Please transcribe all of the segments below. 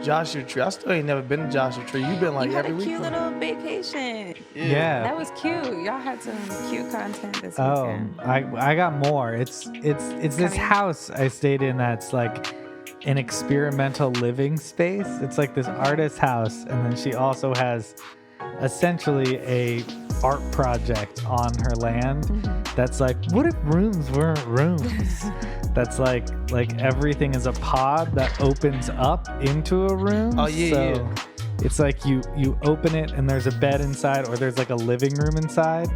Joshua Tree. I still ain't never been to Joshua Tree. You've been like You had every a week. cute little vacation. Yeah. That was cute. Y'all had some cute content this Oh, weekend. I got more. It's this Coming. house I stayed in that's like an experimental living space. It's like this artist house, and then she also has essentially a art project on her land. That's like, what if rooms weren't rooms? That's like everything is a pod that opens up into a room. Oh, yeah, so yeah. It's like you open it and there's a bed inside, or there's like a living room inside.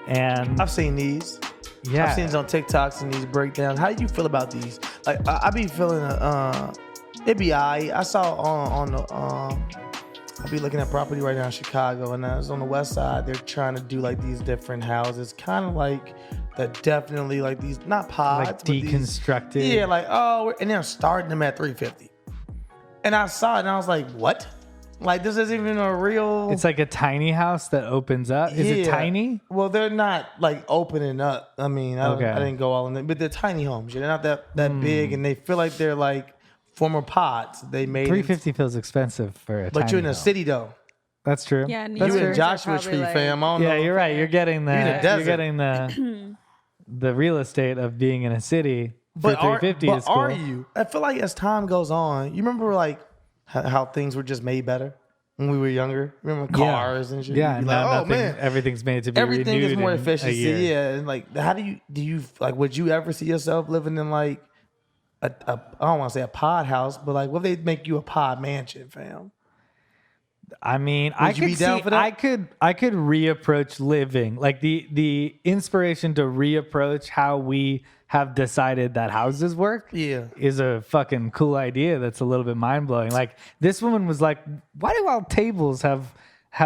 And I've seen these. yeah, I've seen these on TikToks and these breakdowns. How do you feel about these? Like, I be feeling it'd be I saw on the I be looking at property right now in Chicago, and it's on the west side. They're trying to do like these different houses, kind of like that. Definitely like these, not pods, like but these- deconstructed. yeah, like and they're starting them at $350. And I saw it and I was like, what? Like, this isn't even a real. It's like a tiny house that opens up. Is it Yeah. tiny? Well, they're not like opening up. I mean, I didn't go all in there, but they're tiny homes. They're not that big, and they feel like they're like former pods they made. $350 feels expensive for a But tiny you're in a home. city though. That's true. Yeah, New That's You true. in Yorkers Joshua are Tree, probably fam. I don't Yeah, know. you're right. You're getting the in the desert. you're getting the real estate of being in a city for $350 is cool. are you? I feel like as time goes on, you remember like how things were just made better when we were younger. Remember cars and shit. Yeah, You'd be now like, oh nothing, man, everything's made to be everything renewed is more in a efficiency. year. Yeah, and like, how do you like? Would you ever see yourself living in like I don't want to say a pod house, but like, what if they make you a pod mansion, fam? I mean, I Would you could be down see, for that? I could reapproach living, like the inspiration to reapproach how we have decided that houses work. Yeah. Is a fucking cool idea. That's a little bit mind blowing. Like, this woman was like, "Why do all tables have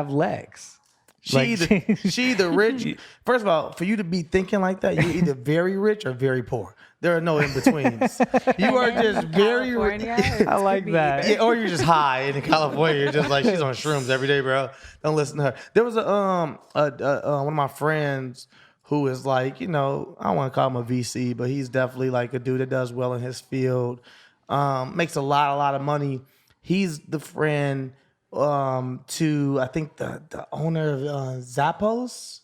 legs?" She either rich. First of all, for you to be thinking like that, you're either very rich or very poor. There are no in betweens. You are just very rich. California, I like that. Yeah, or you're just high in California. You're just like, she's on shrooms every day, bro. Don't listen to her. There was one of my friends who is like, I don't want to call him a VC, but he's definitely like a dude that does well in his field. Makes a lot of money. He's the friend to, I think, the owner of Zappos.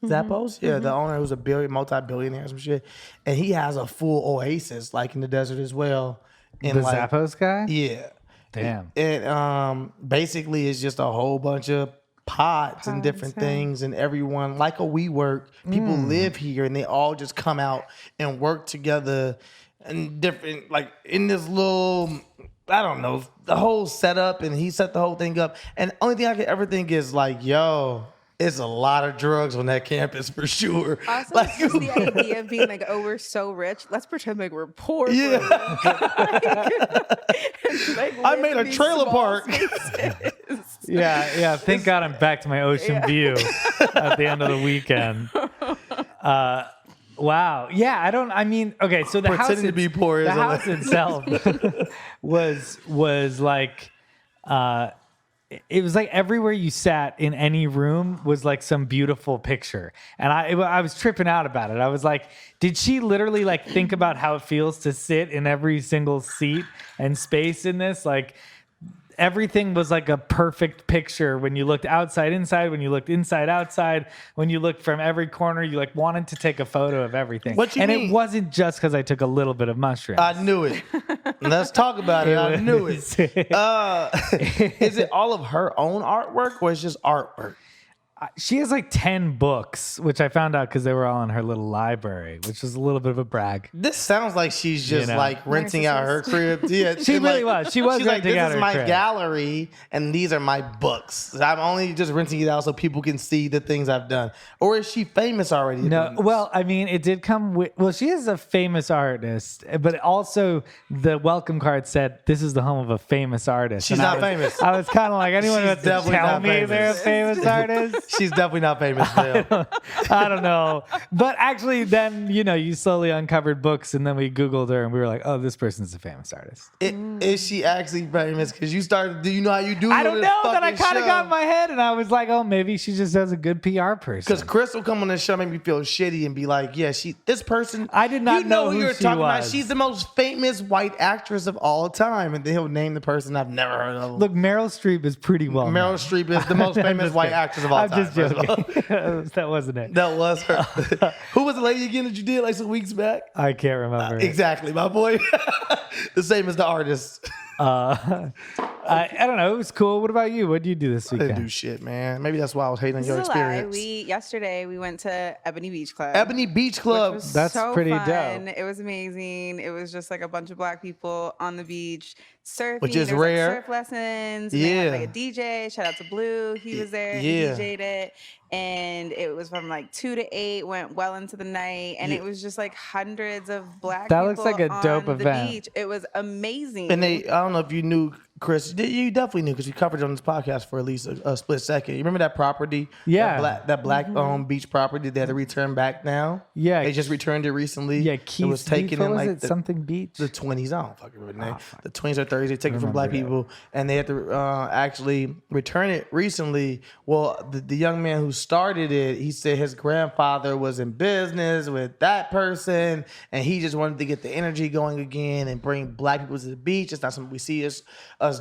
Zappos, yeah, the owner who's a multi-billionaire or some shit, and he has a full oasis like in the desert as well. And The like, Zappos guy? yeah, Damn. and basically it's just a whole bunch of pods and different yeah. things, and everyone like a WeWork. People live here, and they all just come out and work together, and different like in this little. I don't know, the whole setup, and he set the whole thing up. And the only thing I could ever think is like, yo, it's a lot of drugs on that campus for sure. Also, Like, it's just the idea of being like, oh, we're so rich. Let's pretend like we're poor. for Yeah. like, I live made in a these trailer small park. spaces. Yeah. Thank God I'm back to my ocean view at the end of the weekend. Wow. Yeah, okay, so the Pretending house to be poor is the a- house itself was like it was like everywhere you sat in any room was like some beautiful picture. And I was tripping out about it. I was like, did she literally like think about how it feels to sit in every single seat and space in this? Like, everything was like a perfect picture when you looked outside, inside, when you looked inside, outside, when you looked from every corner, you like wanted to take a photo of everything. What you and mean? it wasn't just because I took a little bit of mushrooms. I knew it. Let's talk about it. I knew it. Is it all of her own artwork, or is it just artwork? She has like 10 books, which I found out because they were all in her little library, which was a little bit of a brag. This sounds like she's just like renting out her crib. Yeah, She really was. She was She's like, renting out this is her my crib." gallery, and these are my books. I'm only just renting it out so people can see the things I've done. Or is she famous already? No, well, I mean, it did come with. Well, she is a famous artist, but also the welcome card said, "This is the home of a famous artist." She's And not famous. I was kind of like, anyone She's who has to definitely tell not me they're a famous artist. She's definitely not famous. Still. I don't know. But actually, then, you slowly uncovered books, and then we Googled her, and we were like, oh, this person's a famous artist. Is she actually famous? Because you started, do you know how you do it? I don't know. Then I kind of show? got in my head, and I was like, oh, maybe she just has a good PR person. Because Chris will come on the show, make me feel shitty, and be like, yeah, this person. I did not know who you're she talking about. was. She's the most famous white actress of all time. And then he'll name the person I've never heard of. Look, Meryl Streep is pretty well known. Meryl Streep is the most famous just white kidding. actress of all I'm time. just joking. That wasn't it. That was her. Who was the lady again that you did like some weeks back? I can't remember. Exactly, my boy. The same as the artist. I don't know. It was cool. What about you? What did you do this I didn't weekend? do shit, man. Maybe that's why I was hating on This your is a lie. experience. Yesterday we went to Ebony Beach Club. Ebony Beach Club. Which was That's so pretty fun. dope. It was amazing. It was just like a bunch of black people on the beach surfing. Which is There was, like, rare. surf lessons. And They had Yeah. like a DJ. Shout out to Blue. He was there. Yeah. He DJ'd it. And it was from like 2 to 8, went well into the night. And Yeah. it was just like hundreds of black That people looks like a dope on the event. beach. It was amazing. And I don't know if you knew, Chris. You definitely knew because you covered it on this podcast for at least a split second. You remember that property? Yeah. That black owned beach property they had to return back now? Yeah. They just returned it recently. Yeah, It Keith was taken Beach. What in was like it? Something Beach? the 20s. I don't fucking remember the name. fuck. The 20s or 30s. They take it from black remember that. people and they had to actually return it recently. Well, the young man who started it, he said his grandfather was in business with that person and he just wanted to get the energy going again and bring black people to the beach. It's not something we see us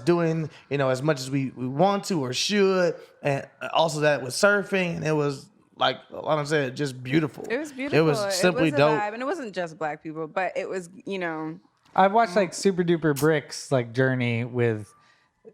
doing, as much as we want to or should. And also that with surfing, and it was like I said, just beautiful. it was beautiful. It was simply a dope. vibe. And it wasn't just black people, but it was, I watched like Super Duper Bricks like journey with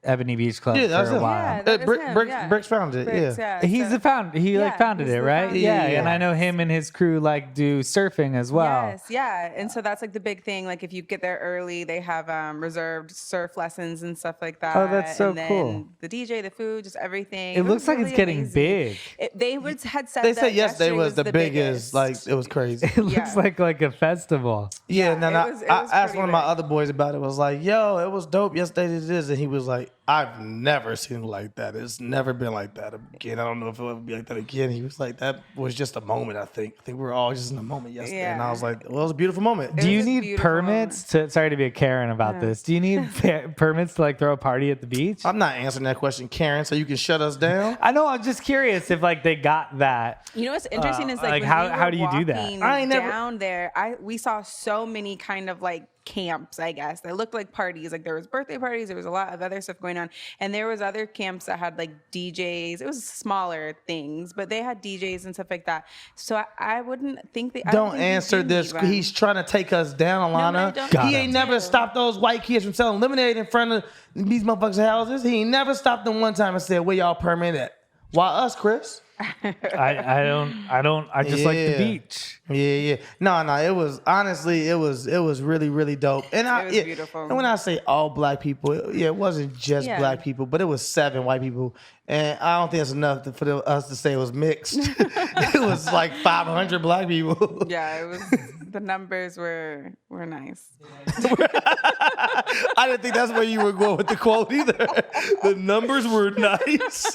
Ebony Beach Club Yeah, that's for a him. while. Yeah, that was him, Bricks founded it. Bricks, yeah. He's the founder. He Yeah, founded he's it, the right? founder. Yeah, Yeah. and I know him and his crew like do surfing as well. Yes, yeah. And so that's like the big thing. Like if you get there early, they have reserved surf lessons and stuff like that. Oh, that's so and then cool. The DJ, the food, just everything. It was looks like it's really getting amazing. big. Had said They that said yesterday was the biggest. biggest. Like it was crazy. It looks Yeah. like a festival. Yeah, and then it was I asked pretty one of my big. other boys about it. Was like, yo, it was dope yesterday. It is, and he was like, I've never seen it like that. It's never been like that again. I don't know if it'll ever be like that again. He was like, that was just a moment. I think we were all just in a moment yesterday, and I Yeah. was like, well, it was a beautiful moment. Do you was a need beautiful permits to? Sorry to be a Karen about this. Do you need permits to like throw a party at the beach? I'm not answering that question, Karen. So you can shut us down. I know. I'm just curious if like they got that. You know what's interesting is like like, when how- we were how do you do that? walking I ain't never- down there. We saw so many kind of like camps, I guess. They looked like parties. Like there was birthday parties. There was a lot of other stuff going on, and there was other camps that had like DJs. It was smaller things, but they had DJs and stuff like that. So I wouldn't think that. I Don't think you answer do this. need one. He's trying to take us down, but I Alana. don't Got He him. ain't never stopped those white kids from selling lemonade in front of these motherfuckers' houses. He ain't never stopped them one time and said, where y'all permit at? Why us, Chris? I don't. I just like the Yeah. beach. Yeah. No. It was honestly, it was really, really dope. And It was beautiful. And when I say all black people, it wasn't just Yeah. black people, but it was 7 white people. And I don't think it's enough for us to say it was mixed. It was like 500 black people. Yeah, it was. The numbers were nice. I didn't think that's where you were going with the quote either. The numbers were nice.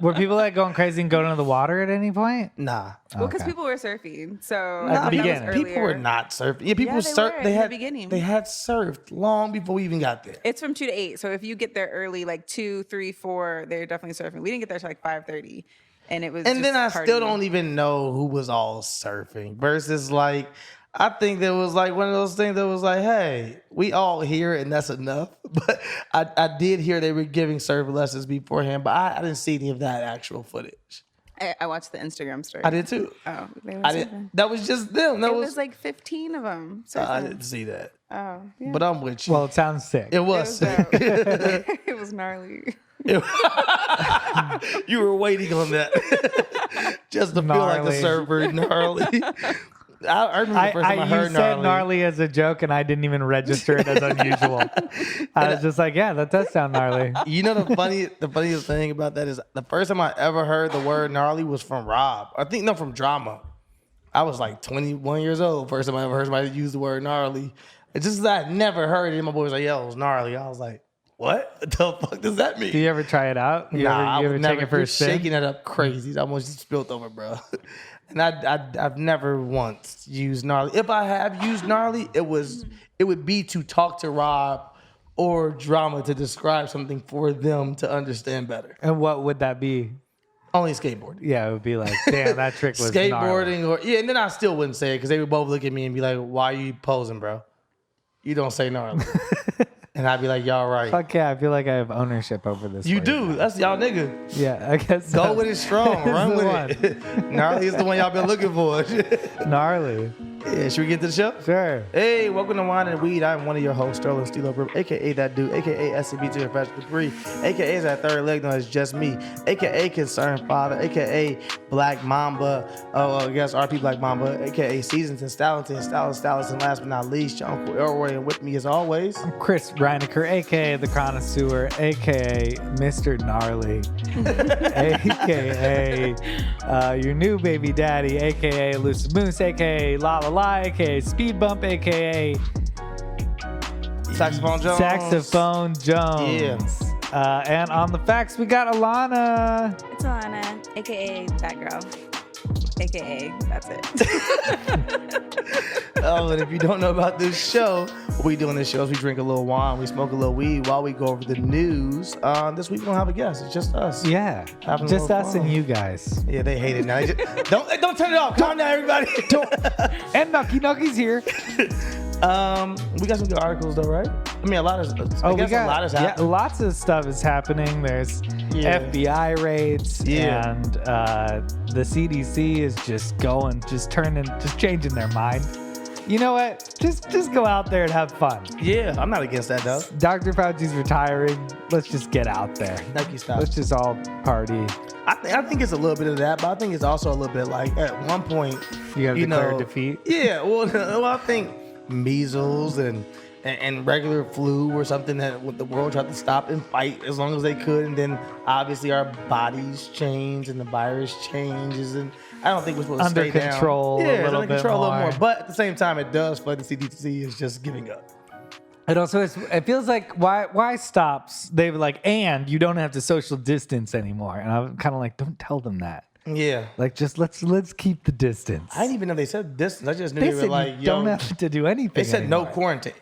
Were people like going crazy and going into the water at any point? Nah. Well, because Okay. people were surfing, so At the that was beginning. People were earlier. not surfing. Yeah, people Yeah, they surfed. were They in the had beginning. They had surfed long before we even got there. It's from 2 to 8. So if you get there early, like 2, 3, 4, they're definitely surfing. We didn't get there till like 5:30, and it was. And then I just still partying. don't even know who was all surfing. Versus like, I think there was like one of those things that was like, hey, we all here and that's enough. But I did hear they were giving surf lessons beforehand, but I didn't see any of that actual footage. I watched the Instagram story. I did too. Oh, they were I surfing. did. That was just them. That It was. was like 15 of them. I Surfing. didn't see that. Oh, yeah. But I'm with you. Well, it sounds sick. it It was. was dope. It was gnarly. You were waiting on that just to feel like a Gnarly. surfer, gnarly. I remember the first time I you heard said gnarly. gnarly as a joke, and I didn't even register it as unusual. I was just like, yeah, that does sound gnarly. You know the funniest thing about that is the first time I ever heard the word gnarly was from Rob. I think no, from Drama. I was like 21 years old. First time I ever heard somebody use the word gnarly. It's just that I never heard it. And my boy was like, yo, it was gnarly. I was like, what the fuck does that mean? Do you ever try it out? You I ever would take never. it for a You're spin? shaking it up crazy. It almost spilled over, bro. And I've never once used gnarly. If I have used gnarly, it would be to talk to Rob or drama to describe something for them to understand better. And what would that be? Only skateboarding. Yeah, it would be like, damn, that trick was Skateboarding gnarly. and then I still wouldn't say it because they would both look at me and be like, "Why are you posing, bro? You don't say gnarly." And I'd be like, "Y'all right." Fuck yeah, I feel like I have ownership over this. You for do. now. That's y'all nigga. Yeah, I guess Go so. with it strong. Run with it. Gnarly is the one y'all been looking for. Gnarly. Yeah, should we get to the show? Sure. Hey, welcome to Wine and Weed. I'm one of your hosts, Sterling Steelo Brim, a.k.a. That Dude, a.k.a. SCB to your bachelor degree, a.k.a. is that third leg known as Just Me, a.k.a. Concerned Father, a.k.a. Black Mamba, I guess RP Black Mamba, a.k.a. Seasons and Stallington, Stallus, and last but not least, your Uncle Elroy, and with me as always, Chris Reinacher, a.k.a. The Connoisseur, a.k.a. Mr. Gnarly, a.k.a. Your new baby daddy, a.k.a. Loose Moose, a.k.a. La La La, a.k.a. Speed Bump, a.k.a. Saxophone Jones. Saxophone Jones. And on the facts, we got Alahna. It's Alahna, aka that girl, aka that's it. And if you don't know about this show, what we do on this show is we drink a little wine, we smoke a little weed while we go over the news. This week we don't have a guest; it's just us. Yeah, Having a just little us fun. and you guys. Yeah, they hate it now. Don't turn it off. Calm down, everybody. And Nucky's here. We got some good articles though, right? I mean, a lot is. I Oh, guess a lot is happening. Yeah, lots of stuff is happening. There's Yeah. FBI raids, Yeah. and the CDC is just changing their mind. You know what? Just go out there and have fun. Yeah, I'm not against that though. Dr. Fauci's retiring. Let's just get out there. Nike style. Let's just all party. I think it's a little bit of that, but I think it's also a little bit like at one point You gotta declare defeat. Yeah, well, I think measles and regular flu were something that the world tried to stop and fight as long as they could, and then obviously our bodies change and the virus changes, and I don't think we're supposed to Under stay down. control Yeah, a it's little under bit control a little more. more, but at the same time, it does feel like the CDC is just giving up. It also it feels like why stops? They were like, and you don't have to social distance anymore. And I'm kind of like, don't tell them that. Yeah. Like, just let's keep the distance. I didn't even know they said distance. I just knew They they were said like, you don't have to do anything. they said no anymore. quarantine.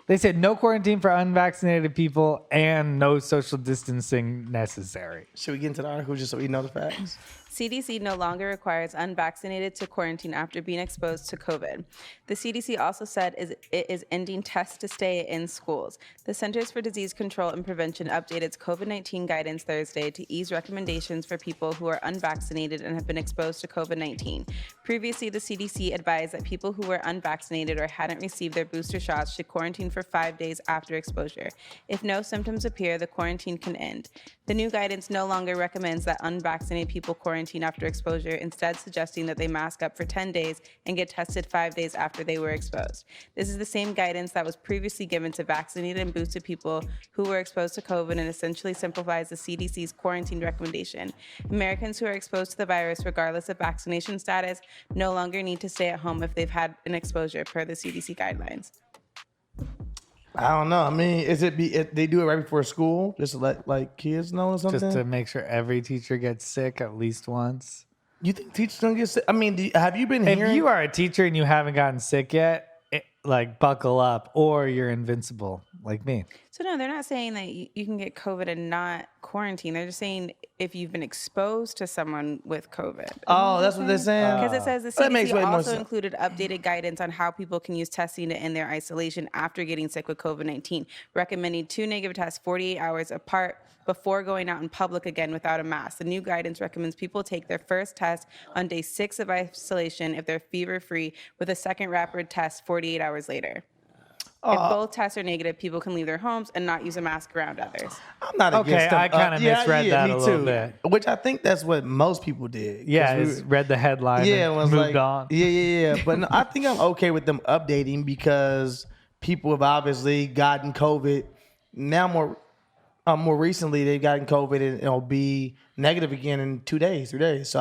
They said no quarantine for unvaccinated people and no social distancing necessary. Should we get into the article just so we know the facts? CDC no longer requires unvaccinated to quarantine after being exposed to COVID. The CDC also said it is ending tests to stay in schools. The Centers for Disease Control and Prevention updated its COVID-19 guidance Thursday to ease recommendations for people who are unvaccinated and have been exposed to COVID-19. Previously, the CDC advised that people who were unvaccinated or hadn't received their booster shots should quarantine for 5 days after exposure. If no symptoms appear, the quarantine can end. The new guidance no longer recommends that unvaccinated people quarantine after exposure, instead suggesting that they mask up for 10 days and get tested 5 days after they were exposed. This is the same guidance that was previously given to vaccinated and boosted people who were exposed to COVID and essentially simplifies the CDC's quarantine recommendation. Americans who are exposed to the virus, regardless of vaccination status, no longer need to stay at home if they've had an exposure per the CDC guidelines. I don't know. I mean, they do it right before school just to let like kids know or something? Just to make sure every teacher gets sick at least once. You think teachers don't get sick? I mean, have you been If hearing? you are a teacher and you haven't gotten sick yet, like buckle up or you're invincible like me. So no, they're not saying that you can get COVID and not quarantine. They're just saying if you've been exposed to someone with COVID. Oh, that's what they're saying? Because it says the That makes CDC way more also sense. included updated guidance on how people can use testing to end their isolation after getting sick with COVID-19, recommending 2 negative tests 48 hours apart before going out in public again without a mask. The new guidance recommends people take their first test on day 6 of isolation if they're fever-free, with a second rapid test 48 hours later. If both tests are negative, people can leave their homes and not use a mask around others. I'm not Okay, against them. I kinda misread that me a little too. bit. Which I think that's what most people did. 'Cause Yeah, we I read the headline yeah, and it was moved like, on. Yeah. But no, I think I'm okay with them updating because people have obviously gotten COVID. Now more recently, they've gotten COVID and it'll be negative again in 2 days, 3 days. So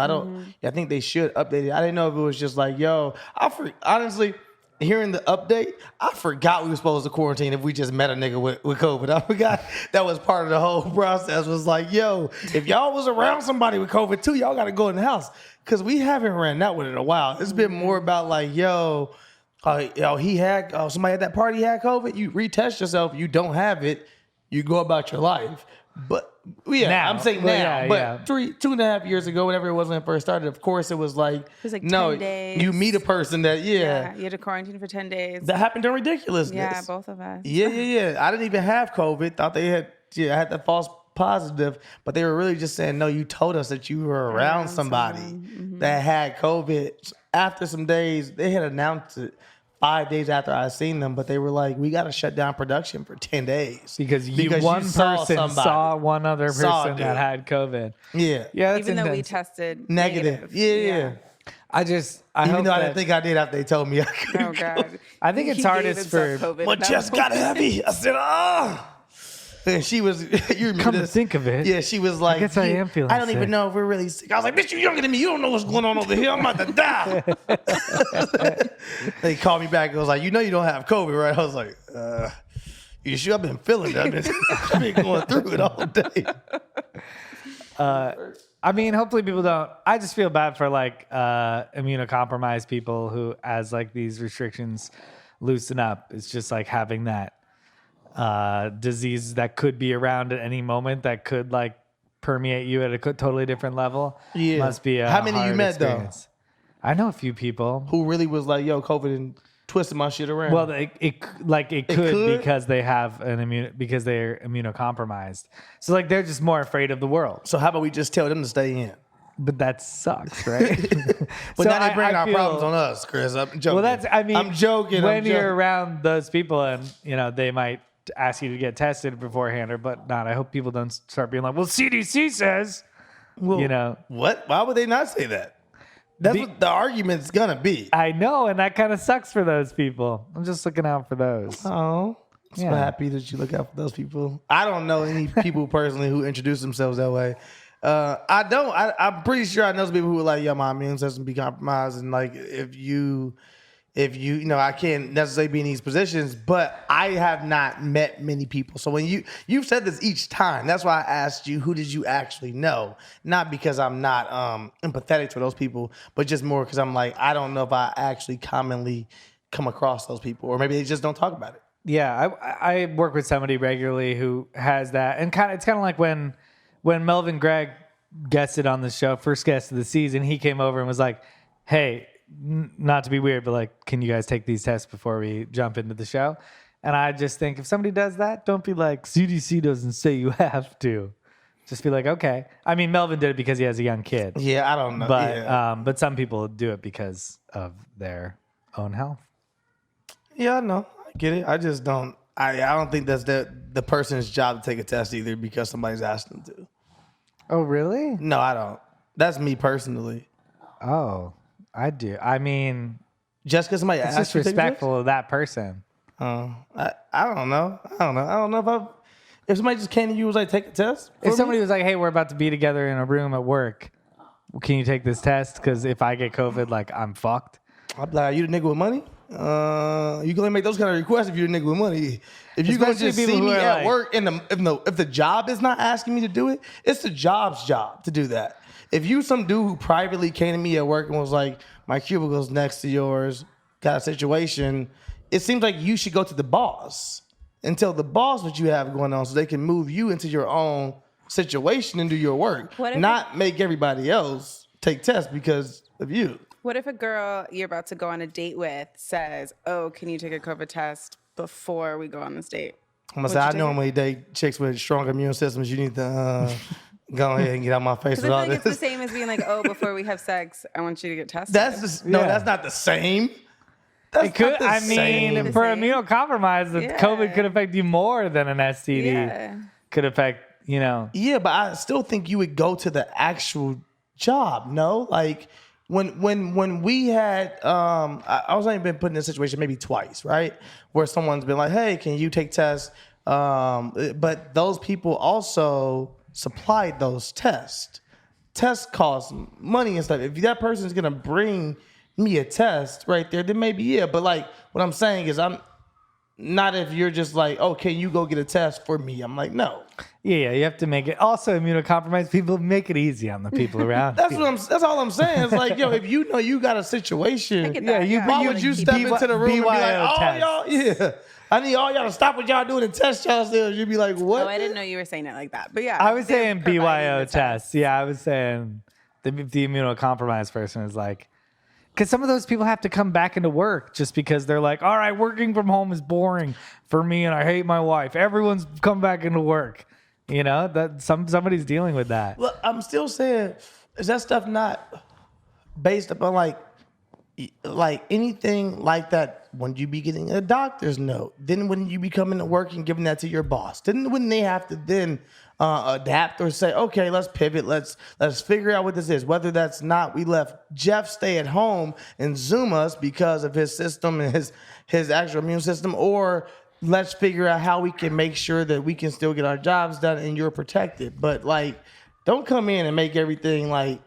I think they should update it. I didn't know if it was just like, honestly, hearing the update, I forgot we were supposed to quarantine if we just met a nigga with COVID. I forgot that was part of the whole process. Was like, yo, if y'all was around somebody with COVID too, y'all got to go in the house. Because we haven't ran that one in a while. It's been more about like, yo, somebody at that party had COVID. You retest yourself. You don't have it. You go about your life. But Now. I'm saying Well, now. yeah, but 2.5 years ago, whenever it was when it first started, of course it was like, no, 10 days. you meet a person that, You had to quarantine for 10 days. that happened during ridiculousness. Yeah, both of us. Yeah. I didn't even have COVID. Thought they had, I had that false positive, but they were really just saying, no, you told us that you were around somebody that had COVID. After some days, they had announced it 5 days after I seen them, but they were like, we got to shut down production for 10 days. Because you one person saw one other Saw person dude. that had COVID. Yeah. Yeah, that's Even though we intense. tested Negative. Yeah. I Even hope though I that- didn't think I did after they told me I could. Oh God. I think it's He hardest gave himself for- COVID My at that chest got heavy. I said, And she was, you remember Come to this? think of it, Yeah, she was like, guess I am feeling I don't even sick." know if we're really sick. I was like, bitch, you younger than me. You don't know what's going on over here. I'm about to die. They called me back and was like, you know you don't have COVID, right? I was like, you sure? I've been feeling that. I've been going through it all day. I mean, hopefully people don't. I just feel bad for like immunocompromised people who, as like these restrictions loosen up, it's just like having that disease that could be around at any moment that could like permeate you at a totally different level. Yeah. Must be a How many you hard met, though? experience. I know a few people. Who really was like, yo, COVID and twisted my shit around. Well, it could could? because they have because they're immunocompromised. So like they're just more afraid of the world. so how about we just tell them to stay in? But that sucks, right? But So now they bring I our feel- problems on us, Chris. I'm joking. Well, I'm joking. When I'm you're joking. around those people and, they might ask you to get tested beforehand or but not. I hope people don't start being like, well, CDC says, Well, what? Why would they not say that? That's what the argument's gonna be. I know. And that kind of sucks for those people. I'm just looking out for those. Oh, I'm so Yeah. happy that you look out for those people. I don't know any people personally who introduce themselves that way. I don't. I'm pretty sure I know some people who are like, "Yo, my immune system be compromised," and like, if you, I can't necessarily be in these positions, but I have not met many people. So when you've said this each time, that's why I asked you, who did you actually know? Not because I'm not empathetic to those people, but just more because I'm like, I don't know if I actually commonly come across those people, or maybe they just don't talk about it. Yeah. I work with somebody regularly who has that. And it's kind of like when Melvin Gregg guested on the show, first guest of the season, he came over and was like, hey, not to be weird, but like, can you guys take these tests before we jump into the show? And I just think if somebody does that, don't be like, CDC doesn't say you have to. Just be like, okay. I mean, Melvin did it because he has a young kid. Yeah, I don't know. But yeah. but some people do it because of their own health. Yeah, I know. I get it. I just don't. I don't think that's the person's job to take a test either because somebody's asked them to. Oh, really? No, I don't. That's me personally. Oh, I do. I mean, Just because somebody it's asked just you to take a respectful of that person. test? I don't know. I don't know if somebody just came to you and was like, take a test. If somebody was like, hey, we're about to be together in a room at work, can you take this test? Because if I get COVID, like, I'm fucked. I'd be like, are you the nigga with money? You can only make those kind of requests if you're the nigga with money. If you're gonna Especially just people see who me are at like- work and if the job is not asking me to do it, it's the job's job to do that. If you some dude who privately came to me at work and was like, my cubicle's next to yours, got a situation, it seems like you should go to the boss and tell the boss what you have going on so they can move you into your own situation and do your work. What if Not make everybody else take tests because of you. What if a girl you're about to go on a date with says, oh, can you take a COVID test before we go on this date? I'm gonna Would say, you I take it? normally date chicks with strong immune systems. You need to go ahead and get out my face Because with I all feel like it's the this. same as being like, oh, before we have sex, I want you to get tested. That's Yeah. that's not the same. That's It could. not the I same. mean, The for same. immunocompromised, the Yeah. COVID could affect you more than an STD Yeah. could affect. Yeah, but I still think you would go to the actual job. No, like when we had, I was only been put in this situation maybe twice, right? Where someone's been like, hey, can you take tests? But those people also supplied those tests. Tests cost money and stuff. If that person's gonna bring me a test right there, then maybe yeah. But like what I'm saying is I'm not if you're just like, oh, can you go get a test for me? I'm like, no. Yeah, you have to make it. Also, immunocompromised people, make it easy on the people around. That's all I'm saying. It's like, yo, if you know you got a situation, get that, yeah. why would you step into the room and be like, oh, tests. y'all, yeah, I need all y'all to stop what y'all doing and test yourselves. You'd be like, what? Oh, I didn't know you were saying it like that. But yeah. I was they're saying providing BYO the tests. Yeah, I was saying the immunocompromised person is like, because some of those people have to come back into work just because they're like, all right, working from home is boring for me and I hate my wife. Everyone's come back into work. You know, that somebody's dealing with that. Well, I'm still saying, is that stuff not based upon like anything like that when you be getting a doctor's note? Then when you be coming to work and giving that to your boss, then when they have to then adapt or say, okay, let's pivot, let's figure out what this is. Whether that's not, we left Jeff stay at home and Zoom us because of his system and his actual immune system, or let's figure out how we can make sure that we can still get our jobs done and you're protected. But like, don't come in and make everything like,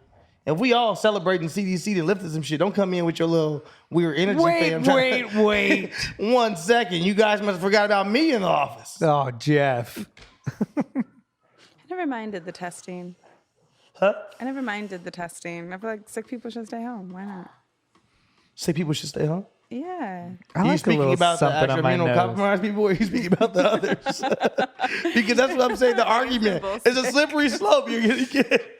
if we all celebrating CDC and lifted some shit, don't come in with your little weird energy. Wait. 1 second. You guys must have forgot about me in the office. Oh, Jeff. I never minded the testing. Huh? I never minded the testing. I feel like sick people should stay home. Why not? Say people should stay home? Yeah. I Are you like a speaking little about the something actual on my nose. immunocompromised people, or are you speaking about the others? Because that's what I'm saying. The argument is a slippery slope. You're gonna get.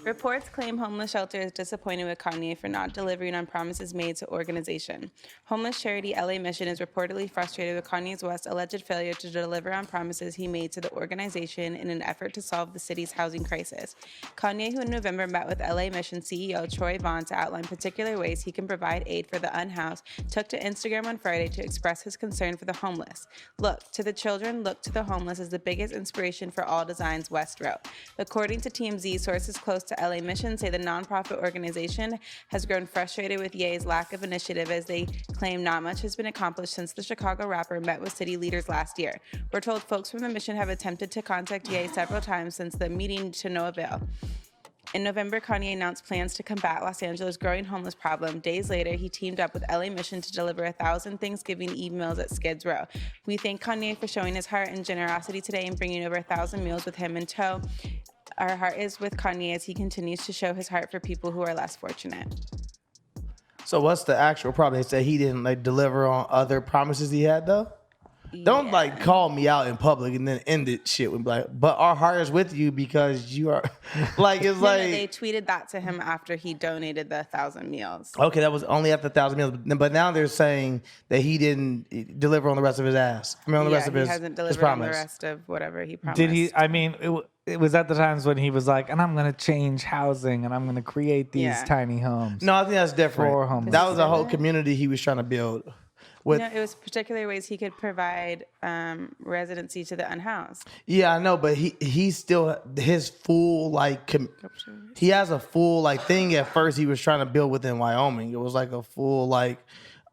Reports claim homeless shelter is disappointed with Kanye for not delivering on promises made to organization. Homeless charity LA Mission is reportedly frustrated with Kanye West's alleged failure to deliver on promises he made to the organization in an effort to solve the city's housing crisis. Kanye, who in November met with LA Mission CEO Troy Vaughn to outline particular ways he can provide aid for the unhoused, took to Instagram on Friday to express his concern for the homeless. Look to the children, look to the homeless is the biggest inspiration for all designs, West wrote. According to TMZ, sources close to LA Mission say the nonprofit organization has grown frustrated with Ye's lack of initiative as they claim not much has been accomplished since the Chicago rapper met with city leaders last year. We're told folks from the mission have attempted to contact Ye several times since the meeting to no avail. In November, Kanye announced plans to combat Los Angeles' growing homeless problem. Days later, he teamed up with LA Mission to deliver 1,000 Thanksgiving Eve meals at Skids Row. We thank Kanye for showing his heart and generosity today and bringing over 1,000 meals with him in tow. Our heart is with Kanye as he continues to show his heart for people who are less fortunate. So what's the actual problem? They say he didn't like deliver on other promises he had though. Don't like call me out in public and then end it shit with like, but our heart is with you because you are like, it's like. No, they tweeted that to him after he donated the 1,000 meals. Okay, that was only at the 1,000 meals, but now they're saying that he didn't deliver on the rest of his ass. I mean, on the rest of his, he hasn't his delivered on the promise. rest of whatever he promised. Did he? I mean, it was at the times when he was like, and I'm going to change housing and I'm going to create these tiny homes. No, I think that's different. For homeless. That was a whole community he was trying to build. With, it was particular ways he could provide residency to the unhoused. Yeah, I know, but he still his full like he has a full like thing. At first, he was trying to build within Wyoming. It was like a full like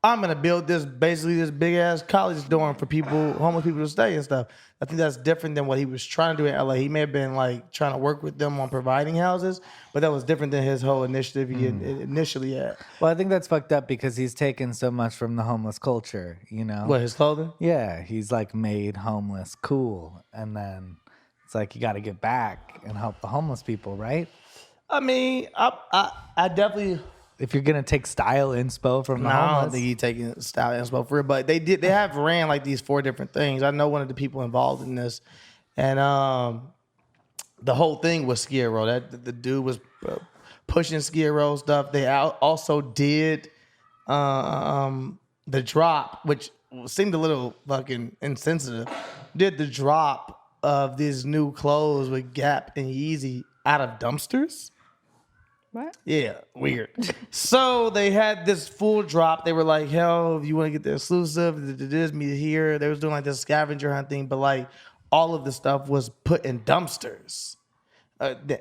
I'm gonna build this big ass college dorm for people, homeless people to stay and stuff. I think that's different than what he was trying to do in LA. He may have been like trying to work with them on providing houses, but that was different than his whole initiative he initially had. Well, I think that's fucked up because he's taken so much from the homeless culture, you know? What, his clothing? Yeah, he's like made homeless cool. And then it's like you got to get back and help the homeless people, right? I mean, I definitely... If you're gonna take style inspo from the homeless, I don't think he's taking style inspo for it. But they have ran like these 4 different things. I know one of the people involved in this, and the whole thing was Skid Row. That the dude was pushing Skid Row stuff. They also did the drop, which seemed a little fucking insensitive. Did the drop of these new clothes with Gap and Yeezy out of dumpsters. What? Yeah, weird. So they had this full drop. They were like, hell, if you want to get the exclusive, this, me here. They was doing like this scavenger hunt thing, but like all of the stuff was put in dumpsters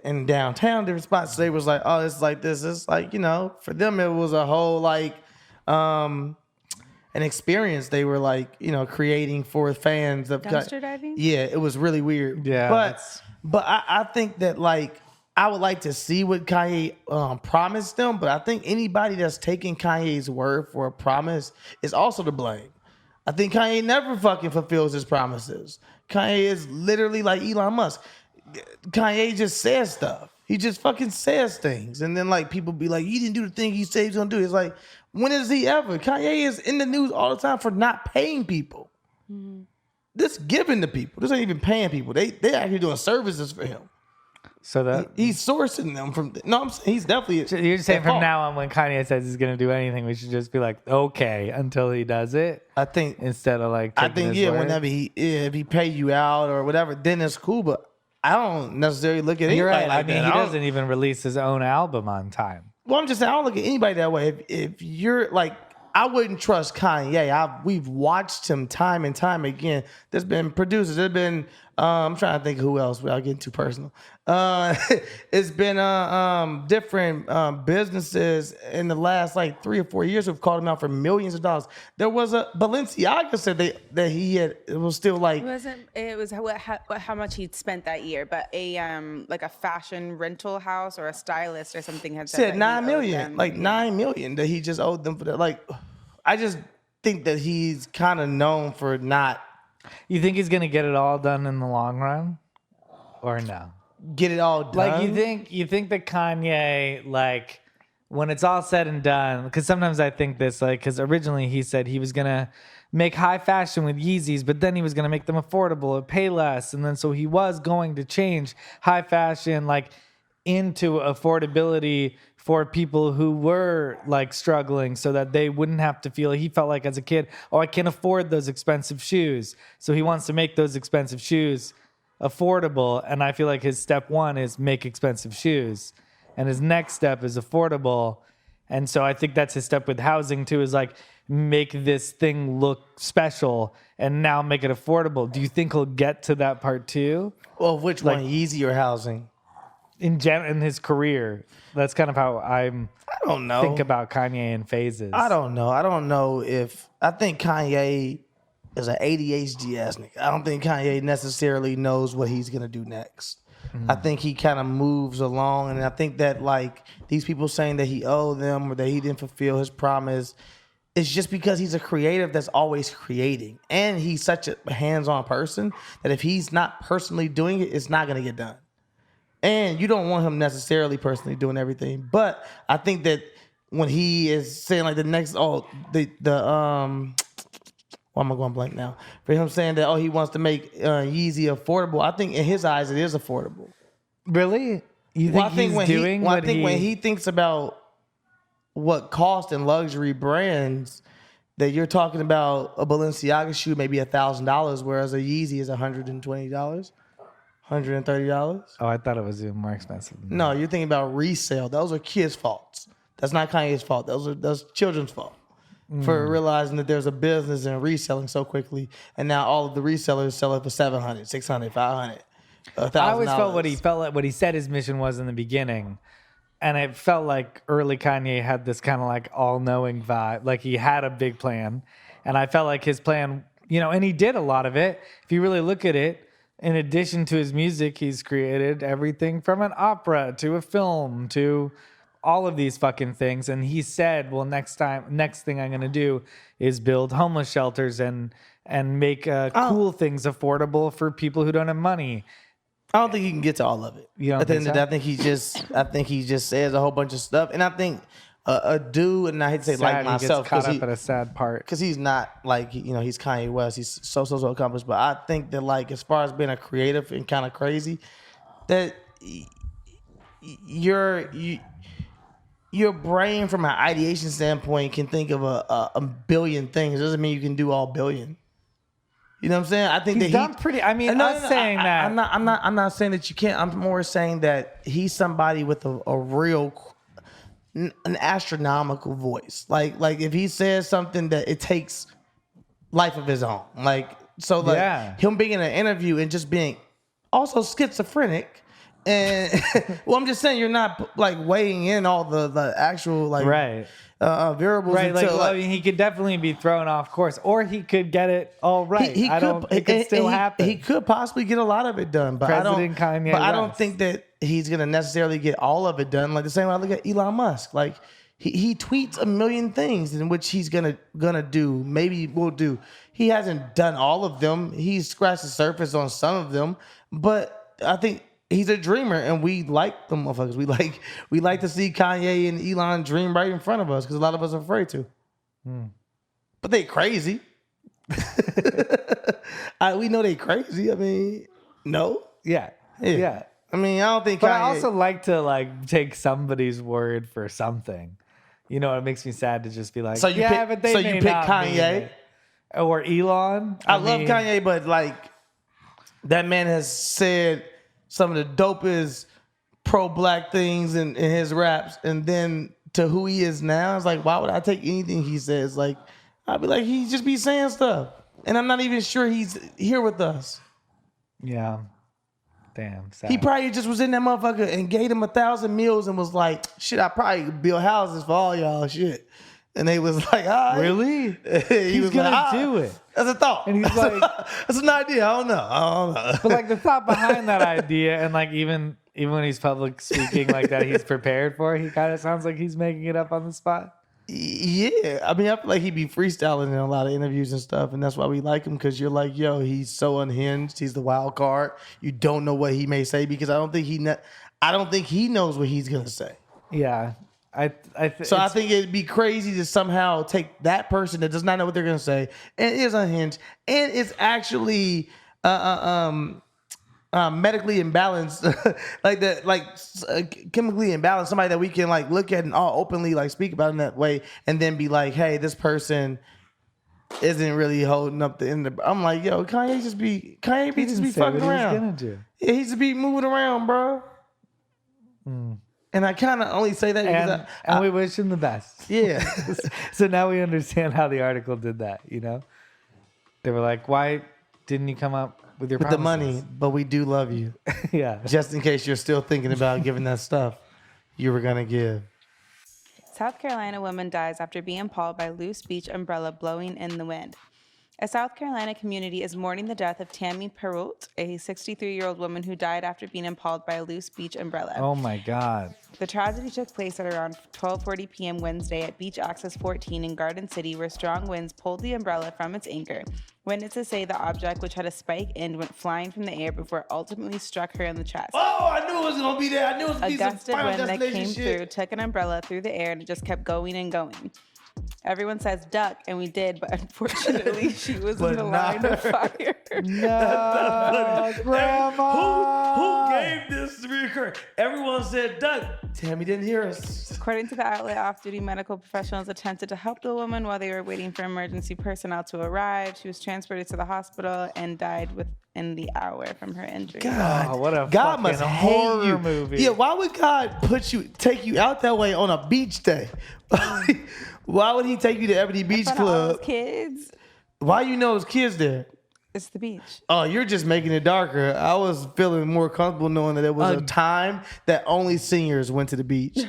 in downtown, different spots. So they was like, oh, it's like this. It's like, you know, for them, it was a whole like an experience they were like, you know, creating for fans of Dumpster diving? Yeah, it was really weird. Yeah, but I think that like, I would like to see what Kanye promised them, but I think anybody that's taking Kanye's word for a promise is also to blame. I think Kanye never fucking fulfills his promises. Kanye is literally like Elon Musk. Kanye just says stuff. He just fucking says things. And then like people be like, he didn't do the thing he said he's gonna do. It's like, when is he ever? Kanye is in the news all the time for not paying people. Mm-hmm. This giving to people. This ain't even paying people. They actually doing services for him. So that he's sourcing them from. No, I'm saying he's definitely. You're just saying from now on, when Kanye says he's going to do anything, we should just be like, okay, until he does it. I think instead of like, I think word. Whenever if he pay you out or whatever, then it's cool. But I don't necessarily look at anybody You're right. like I mean, that. he doesn't even release his own album on time. Well, I'm just saying I don't look at anybody that way. If you're like, I wouldn't trust Kanye. We've watched him time and time again. There's been producers. There's been I'm trying to think who else without getting too personal. It's been different businesses in the last like 3 or 4 years who've called him out for millions of dollars. There was a Balenciaga said that he had, it was still like, it was how much he'd spent that year, but a like a fashion rental house or a stylist or something had said 9 million, like 9 million that he just owed them for that. Like, I just think that he's kind of known for not. You think he's gonna get it all done in the long run, or no? Get it all done. Like you think that Kanye, like when it's all said and done, because sometimes I think this, like, because originally he said he was gonna make high fashion with Yeezys, but then he was gonna make them affordable and pay less, and then so he was going to change high fashion like into affordability for people who were like struggling so that they wouldn't have to feel, he felt like as a kid, oh, I can't afford those expensive shoes. So he wants to make those expensive shoes affordable. And I feel like his step one is make expensive shoes. And his next step is affordable. And so I think that's his step with housing too, is like make this thing look special and now make it affordable. Do you think he'll get to that part too? Well, which one, Yeezy or housing? In his career, that's kind of how I don't know. Think about Kanye in phases. I don't know. I don't know if I think Kanye is an ADHD ass nigga. I don't think Kanye necessarily knows what he's gonna do next. I think he kind of moves along, and I think that like these people saying that he owed them or that he didn't fulfill his promise, it's just because he's a creative that's always creating, and he's such a hands-on person that if he's not personally doing it, it's not gonna get done. And you don't want him necessarily personally doing everything. But I think that when he is saying like the next, why am I going blank now? For him saying that, he wants to make Yeezy affordable, I think in his eyes it is affordable. Really? You think when he thinks about what cost and luxury brands, that you're talking about a Balenciaga shoe maybe $1,000, whereas a Yeezy is $120. $130. Oh, I thought it was even more expensive. No, you're thinking about resale. Those are kids' faults. That's not Kanye's fault. Those children's fault for realizing that there's a business in reselling so quickly, and now all of the resellers sell it for $700, $600, $500, $1,000. I always felt what he said his mission was in the beginning, and it felt like early Kanye had this kind of like all-knowing vibe, like he had a big plan, and I felt like his plan, and he did a lot of it. If you really look at it. In addition to his music, he's created everything from an opera to a film to all of these fucking things. And he said, well, next thing I'm going to do is build homeless shelters and make cool things affordable for people who don't have money. I don't think he can get to all of it. At the end of the day, I think he just says a whole bunch of stuff. And I think a dude, and I hate to say like myself, he gets caught up at a sad part because he's not like he's Kanye West. He's so accomplished, but I think that like as far as being a creative and kind of crazy, that your brain from an ideation standpoint can think of a billion things. It doesn't mean you can do all billion. You know what I'm saying? I think he's done pretty. I mean, I'm not saying that you can't. I'm more saying that he's somebody with a real. An astronomical voice, like if he says something that it takes life of his own, him being in an interview and just being also schizophrenic, and well, I'm just saying you're not like weighing in all the actual variables, right? He could definitely be thrown off course, or he could get it all right. It could still happen. He could possibly get a lot of it done, but I don't think that he's gonna necessarily get all of it done. Like the same way I look at Elon Musk. Like he tweets a million things in which he's gonna do. Maybe will do. He hasn't done all of them. He's scratched the surface on some of them, but I think he's a dreamer, and we like them motherfuckers. We like to see Kanye and Elon dream right in front of us because a lot of us are afraid to. But they crazy. We know they crazy. I mean, no. Yeah. I mean, I don't think. But Kanye, I also like to like take somebody's word for something. You know, it makes me sad to just be like, but they may pick not Kanye mean it. Or Elon. I love Kanye, but like that man has said some of the dopest pro-black things in his raps, and then to who he is now, it's like, why would I take anything he says? Like, I'd be like, he just be saying stuff, and I'm not even sure he's here with us. Yeah. Damn. Sad. He probably just was in that motherfucker and gave him 1,000 meals and was like, shit, I probably build houses for all y'all, shit. And they was like, all right. Really? He's was gonna do it. That's a thought. And he's like, that's an idea. I don't know. But like the thought behind that idea, and like even when he's public speaking like that, he's prepared for it. He kind of sounds like he's making it up on the spot. Yeah, I mean, I feel like he'd be freestyling in a lot of interviews and stuff, and that's why we like him, because you're like, yo, he's so unhinged. He's the wild card. You don't know what he may say, because I don't think he knows what he's gonna say. Yeah, I think it'd be crazy to somehow take that person that does not know what they're gonna say and is unhinged and is actually medically imbalanced, chemically imbalanced, somebody that we can like look at and all openly like speak about in that way, and then be like, hey, this person isn't really holding up the end of the. I'm like, yo, Kanye just be fucking around. Yeah, he just be moving around, bro. And I kind of only say that because and we wish him the best. Yeah. So now we understand how the article did that. You know, they were like, why didn't you come up with your the money, but we do love you. Yeah. Just in case you're still thinking about giving that stuff you were going to give. South Carolina woman dies after being impaled by loose beach umbrella blowing in the wind. A South Carolina community is mourning the death of Tammy Perrault, a 63-year-old woman who died after being impaled by a loose beach umbrella. Oh my God. The tragedy took place at around 12:40 p.m. Wednesday at Beach Access 14 in Garden City, where strong winds pulled the umbrella from its anchor. Witnesses say the object, which had a spike end, went flying from the air before it ultimately struck her in the chest. Oh, I knew it was going to be there. I knew it was going to be some gusted Final wind that Destination came shit. through took an umbrella through the air and it just kept going and going. Everyone says duck, and we did, but unfortunately, she was in the line of fire. No, Grandma. Who gave this to reoccur? Everyone said duck. Tammy didn't hear us. According to the outlet, off-duty medical professionals attempted to help the woman while they were waiting for emergency personnel to arrive. She was transported to the hospital and died within the hour from her injuries. God, what a God fucking must horror hate you. movie. Yeah, why would God take you out that way on a beach day? Why would he take you to Ebony Beach In front of all Club? those kids. Why you know those kids there? It's the beach. Oh, you're just making it darker. I was feeling more comfortable knowing that it was a time that only seniors went to the beach.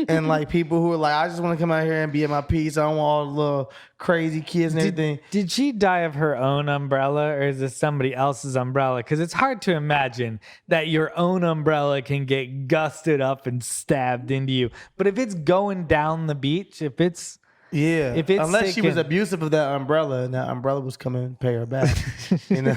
And like people who were like, I just want to come out here and be at my peace. I don't want all the little crazy kids and everything. Did she die of her own umbrella, or is this somebody else's umbrella? Because it's hard to imagine that your own umbrella can get gusted up and stabbed into you. But if it's going down the beach, if it's unless she was abusive of that umbrella and that umbrella was coming to pay her back, you know.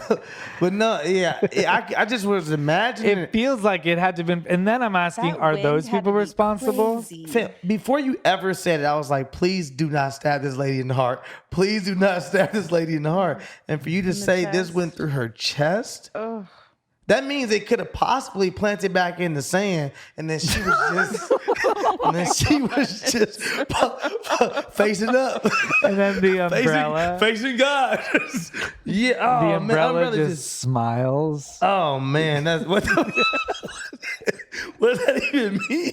But no, I just was imagining. It feels like it had to have been. And then I'm asking, That are wind those had people to be responsible? crazy. Fam, before you ever said it, I was like, please do not stab this lady in the heart. Please do not stab this lady in the heart. And for you to say this chest. went through her chest, Ugh. that means it could have possibly planted back in the sand, and then she was just, facing up, And then the umbrella, facing God. Yeah, oh, the umbrella man, just smiles. Oh man, that's what. What does that even mean?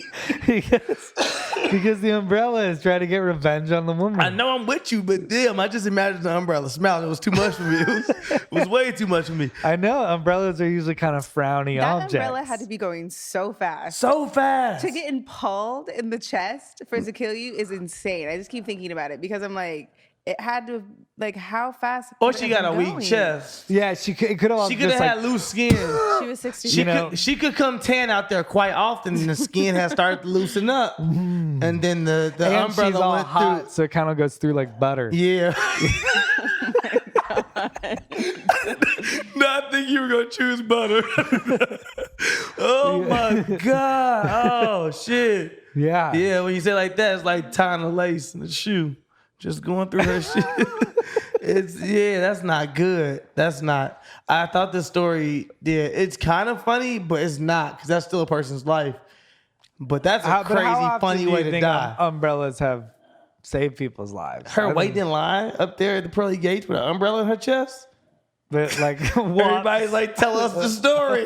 because the umbrella is trying to get revenge on the woman. I know I'm with you, but damn, I just imagined the umbrella smiling. It was too much for me. It was way too much for me. I know umbrellas are usually kind of frowny That objects. umbrella had to be going so fast. So fast. To get impaled in the chest for it to kill you is insane. I just keep thinking about it because I'm like, it had to like how fast. Or could she it got have a been weak going? chest. Yeah, she could have. She could have had loose skin. She was 60. She could come tan out there quite often, and the skin has started to loosen up, and then the and umbrella she's all went hot, through. so it kind of goes through like butter. Yeah. No, I think you were gonna choose butter. Oh my god! Oh shit! Yeah. Yeah, when you say it like that, it's like tying a lace in the shoe, just going through her shit. That's not good. That's not. I thought this story, it's kind of funny, but it's not because that's still a person's life. But that's a crazy, funny way to die. Umbrellas have saved people's lives. Her waiting in line up there at the pearly gates with an umbrella in her chest. But like, Everybody's like, tell us the story.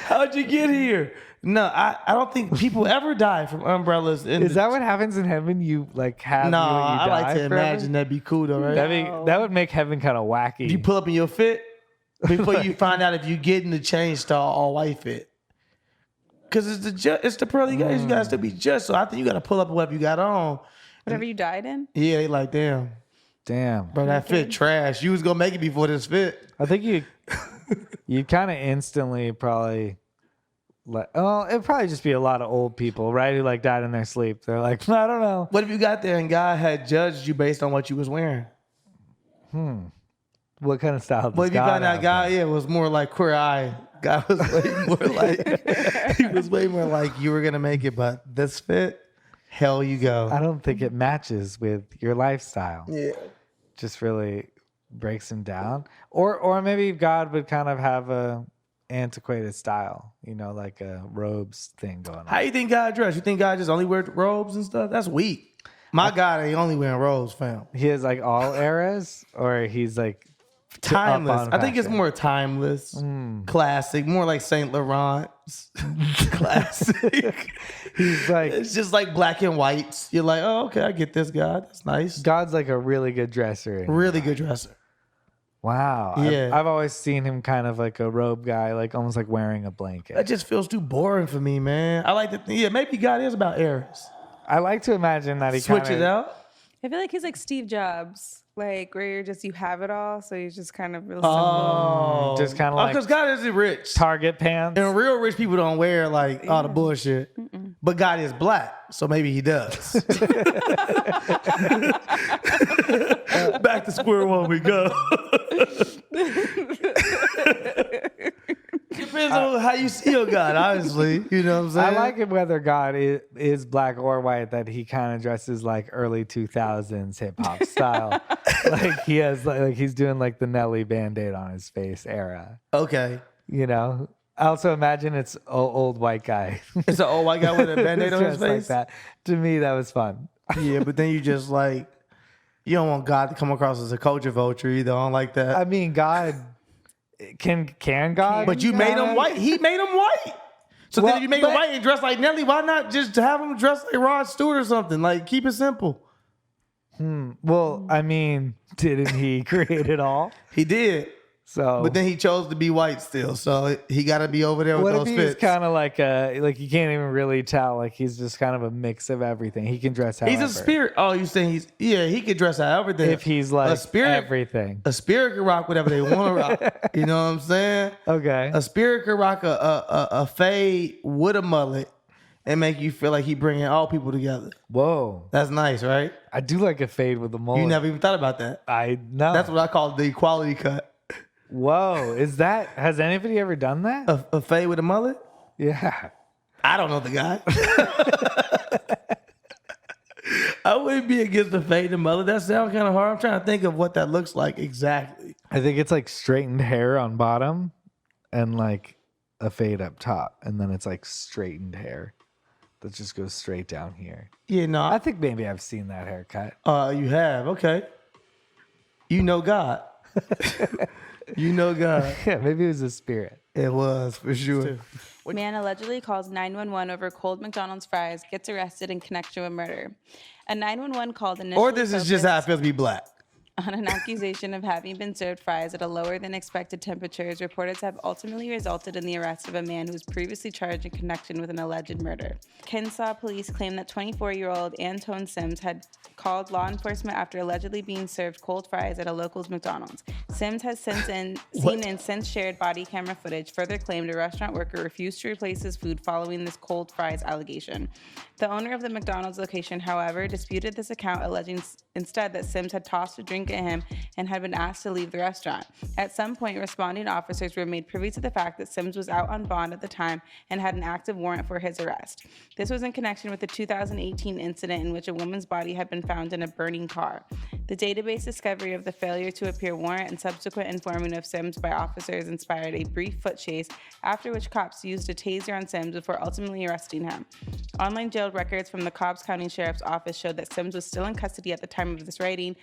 How'd you get here? No, I don't think people ever die from umbrellas. Is that what happens in heaven? You like have No, you I like die to forever? imagine that'd be cool though, right? That would make heaven kind of wacky. You pull up in your fit before you find out if you get in the change to all white fit. Because it's the pearly gates. You guys to be just. So I think you got to pull up whatever you got on. Whatever you died in. Yeah, they like, damn. Damn. That fit trash. You was going to make it before this fit. I think you kind of instantly probably it'd probably just be a lot of old people, right? Who like died in their sleep. They're like, I don't know. What if you got there and God had judged you based on what you was wearing? What kind of style does What if you God found out have, God, was more like queer eye. God was way more like, he was way more like, you were going to make it, but this fit, hell you go. I don't think it matches with your lifestyle. Yeah. Just really breaks him down. Or maybe God would kind of have a antiquated style, like a robes thing going on. How you think God dressed? You think God just only wear robes and stuff? That's weak. My God ain't only wearing robes, fam. He has like all eras, or he's like Timeless. I think it's fashion? more timeless, classic, more like Saint Laurent, classic. He's like, It's just like black and whites. You're like, oh, okay, I get this God. That's nice. God's like a really good dresser. Really good dresser. Wow. Yeah. I've always seen him kind of like a robe guy, like almost like wearing a blanket. That just feels too boring for me, man. I like to think, maybe God is about eras. I like to imagine that he Switch kinda, it out. I feel like he's like Steve Jobs, like where you have it all, so he's just kind of real simple. Oh. Just kinda like- because God isn't rich. Target pants. And real rich people don't wear like all the bullshit. But God is black, so maybe he does. Back to square one we go. Depends on how you see your God, honestly. You know what I'm saying? I like it whether God is black or white, that he kind of dresses like early 2000s hip hop style. Like he has like he's doing like the Nelly Band-Aid on his face era. Okay. I also imagine it's old white guy. It's an old white guy with a Band-Aid on his Dressed like face? that. To me, that was fun. Yeah, but then you just like, you don't want God to come across as a culture vulture either. I don't like that. I mean, God can God? But you made him white. He made him white. So Well, then if you make him but- white and dress like Nelly, why not just have him dress like Rod Stewart or something? Like, keep it simple. Well, I mean, didn't he create it all? He did. So, But then he chose to be white still. So he got to be over there with what those if he's fits. kind of like you can't even really tell. Like he's just kind of a mix of everything. He can dress however. He's a spirit. Oh, you saying he could dress however. If he's like a spirit, everything. A spirit can rock whatever they want to rock. You know what I'm saying? Okay. A spirit can rock a fade with a mullet and make you feel like he bringing all people together. Whoa. That's nice, right? I do like a fade with a mullet. You never even thought about that. I know. That's what I call the equality cut. Whoa. Has anybody ever done that? A fade with a mullet? Yeah. I don't know the guy. I wouldn't be against the fade and mullet. That sounds kind of hard. I'm trying to think of what that looks like exactly. I think it's like straightened hair on bottom and like a fade up top. And then it's like straightened hair that just goes straight down here. Yeah, no. I think maybe I've seen that haircut. You have. Okay. You know God. You know God. Yeah, maybe it was a spirit. It was, for sure. Man allegedly calls 911 over cold McDonald's fries, gets arrested in connection with murder. A 911 called initially Or this is just how it feels to be black. on an accusation of having been served fries at a lower than expected temperature is reported to have ultimately resulted in the arrest of a man who was previously charged in connection with an alleged murder. Kensaw police claim that 24-year-old Antone Sims had called law enforcement after allegedly being served cold fries at a local's McDonald's. Sims has since shared body camera footage, further claimed a restaurant worker refused to replace his food following this cold fries allegation. The owner of the McDonald's location, however, disputed this account, alleging instead that Sims had tossed a drink at him and had been asked to leave the restaurant. At some point, responding officers were made privy to the fact that Sims was out on bond at the time and had an active warrant for his arrest. This was in connection with the 2018 incident in which a woman's body had been found in a burning car. The database discovery of the failure to appear warrant and subsequent informing of Sims by officers inspired a brief foot chase, after which cops used a taser on Sims before ultimately arresting him. Online jail records from the Cobbs County Sheriff's Office showed that Sims was still in custody at the time of this writing.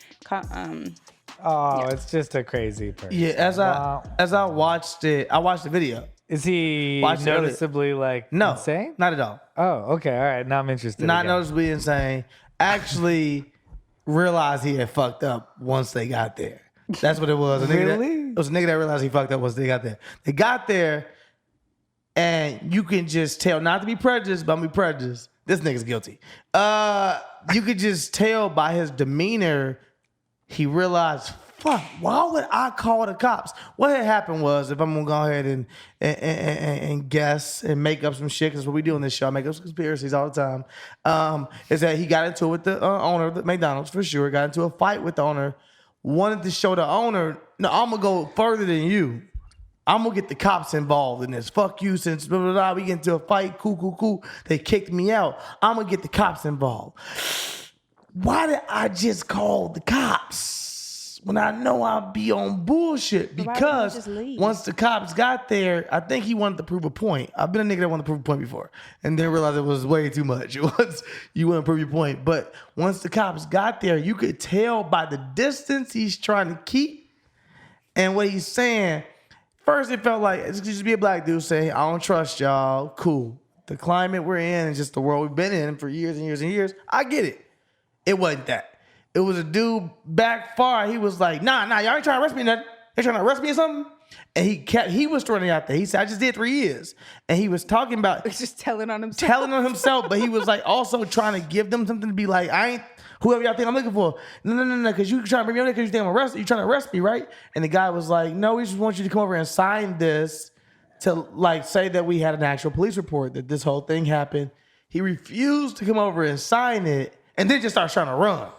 It's just a crazy person. Yeah, as I watched it, I watched the video. Is he Watched it earlier. noticeably like No, insane? not at all. Oh, okay, all right. Now I'm interested. Not again. noticeably insane. Actually, realized he had fucked up once they got there. That's what it was. Really? It was a nigga that realized he fucked up once they got there. They got there, and you can just tell, not to be prejudiced, but I'm be prejudiced. This nigga's guilty. You could just tell by his demeanor, he realized, fuck, why would I call the cops? What had happened was, if I'm gonna go ahead and guess and make up some shit, because what we do on this show, I make up conspiracies all the time, is that he got into it with the owner of the McDonald's, for sure, got into a fight with the owner, wanted to show the owner, no, I'm gonna go further than you. I'm gonna get the cops involved in this. Fuck you, since blah, blah, blah, we get into a fight, cool. They kicked me out. I'm gonna get the cops involved. Why did I just call the cops when I know I'll be on bullshit? Why Because didn't you just leave? once the cops got there, I think he wanted to prove a point. I've been a nigga that wanted to prove a point before, and then realized it was way too much. It was, you want to prove your point. But once the cops got there, you could tell by the distance he's trying to keep and what he's saying. First, it felt like it's just be a black dude saying, I don't trust y'all. Cool. The climate we're in and just the world we've been in for years and years and years. I get it. It wasn't that. It was a dude back far. He was like, nah, y'all ain't trying to arrest me nothing. They trying to arrest me or something? And he was throwing it out there. He said, I just did 3 years. And he was talking about He's just telling on himself. but he was like also trying to give them something to be like, I ain't whoever y'all think I'm looking for. No, because you trying to bring me on there because you think I'm arrested. You trying to arrest me, right? And the guy was like, no, we just want you to come over and sign this to like say that we had an actual police report, that this whole thing happened. He refused to come over and sign it and then just started trying to run.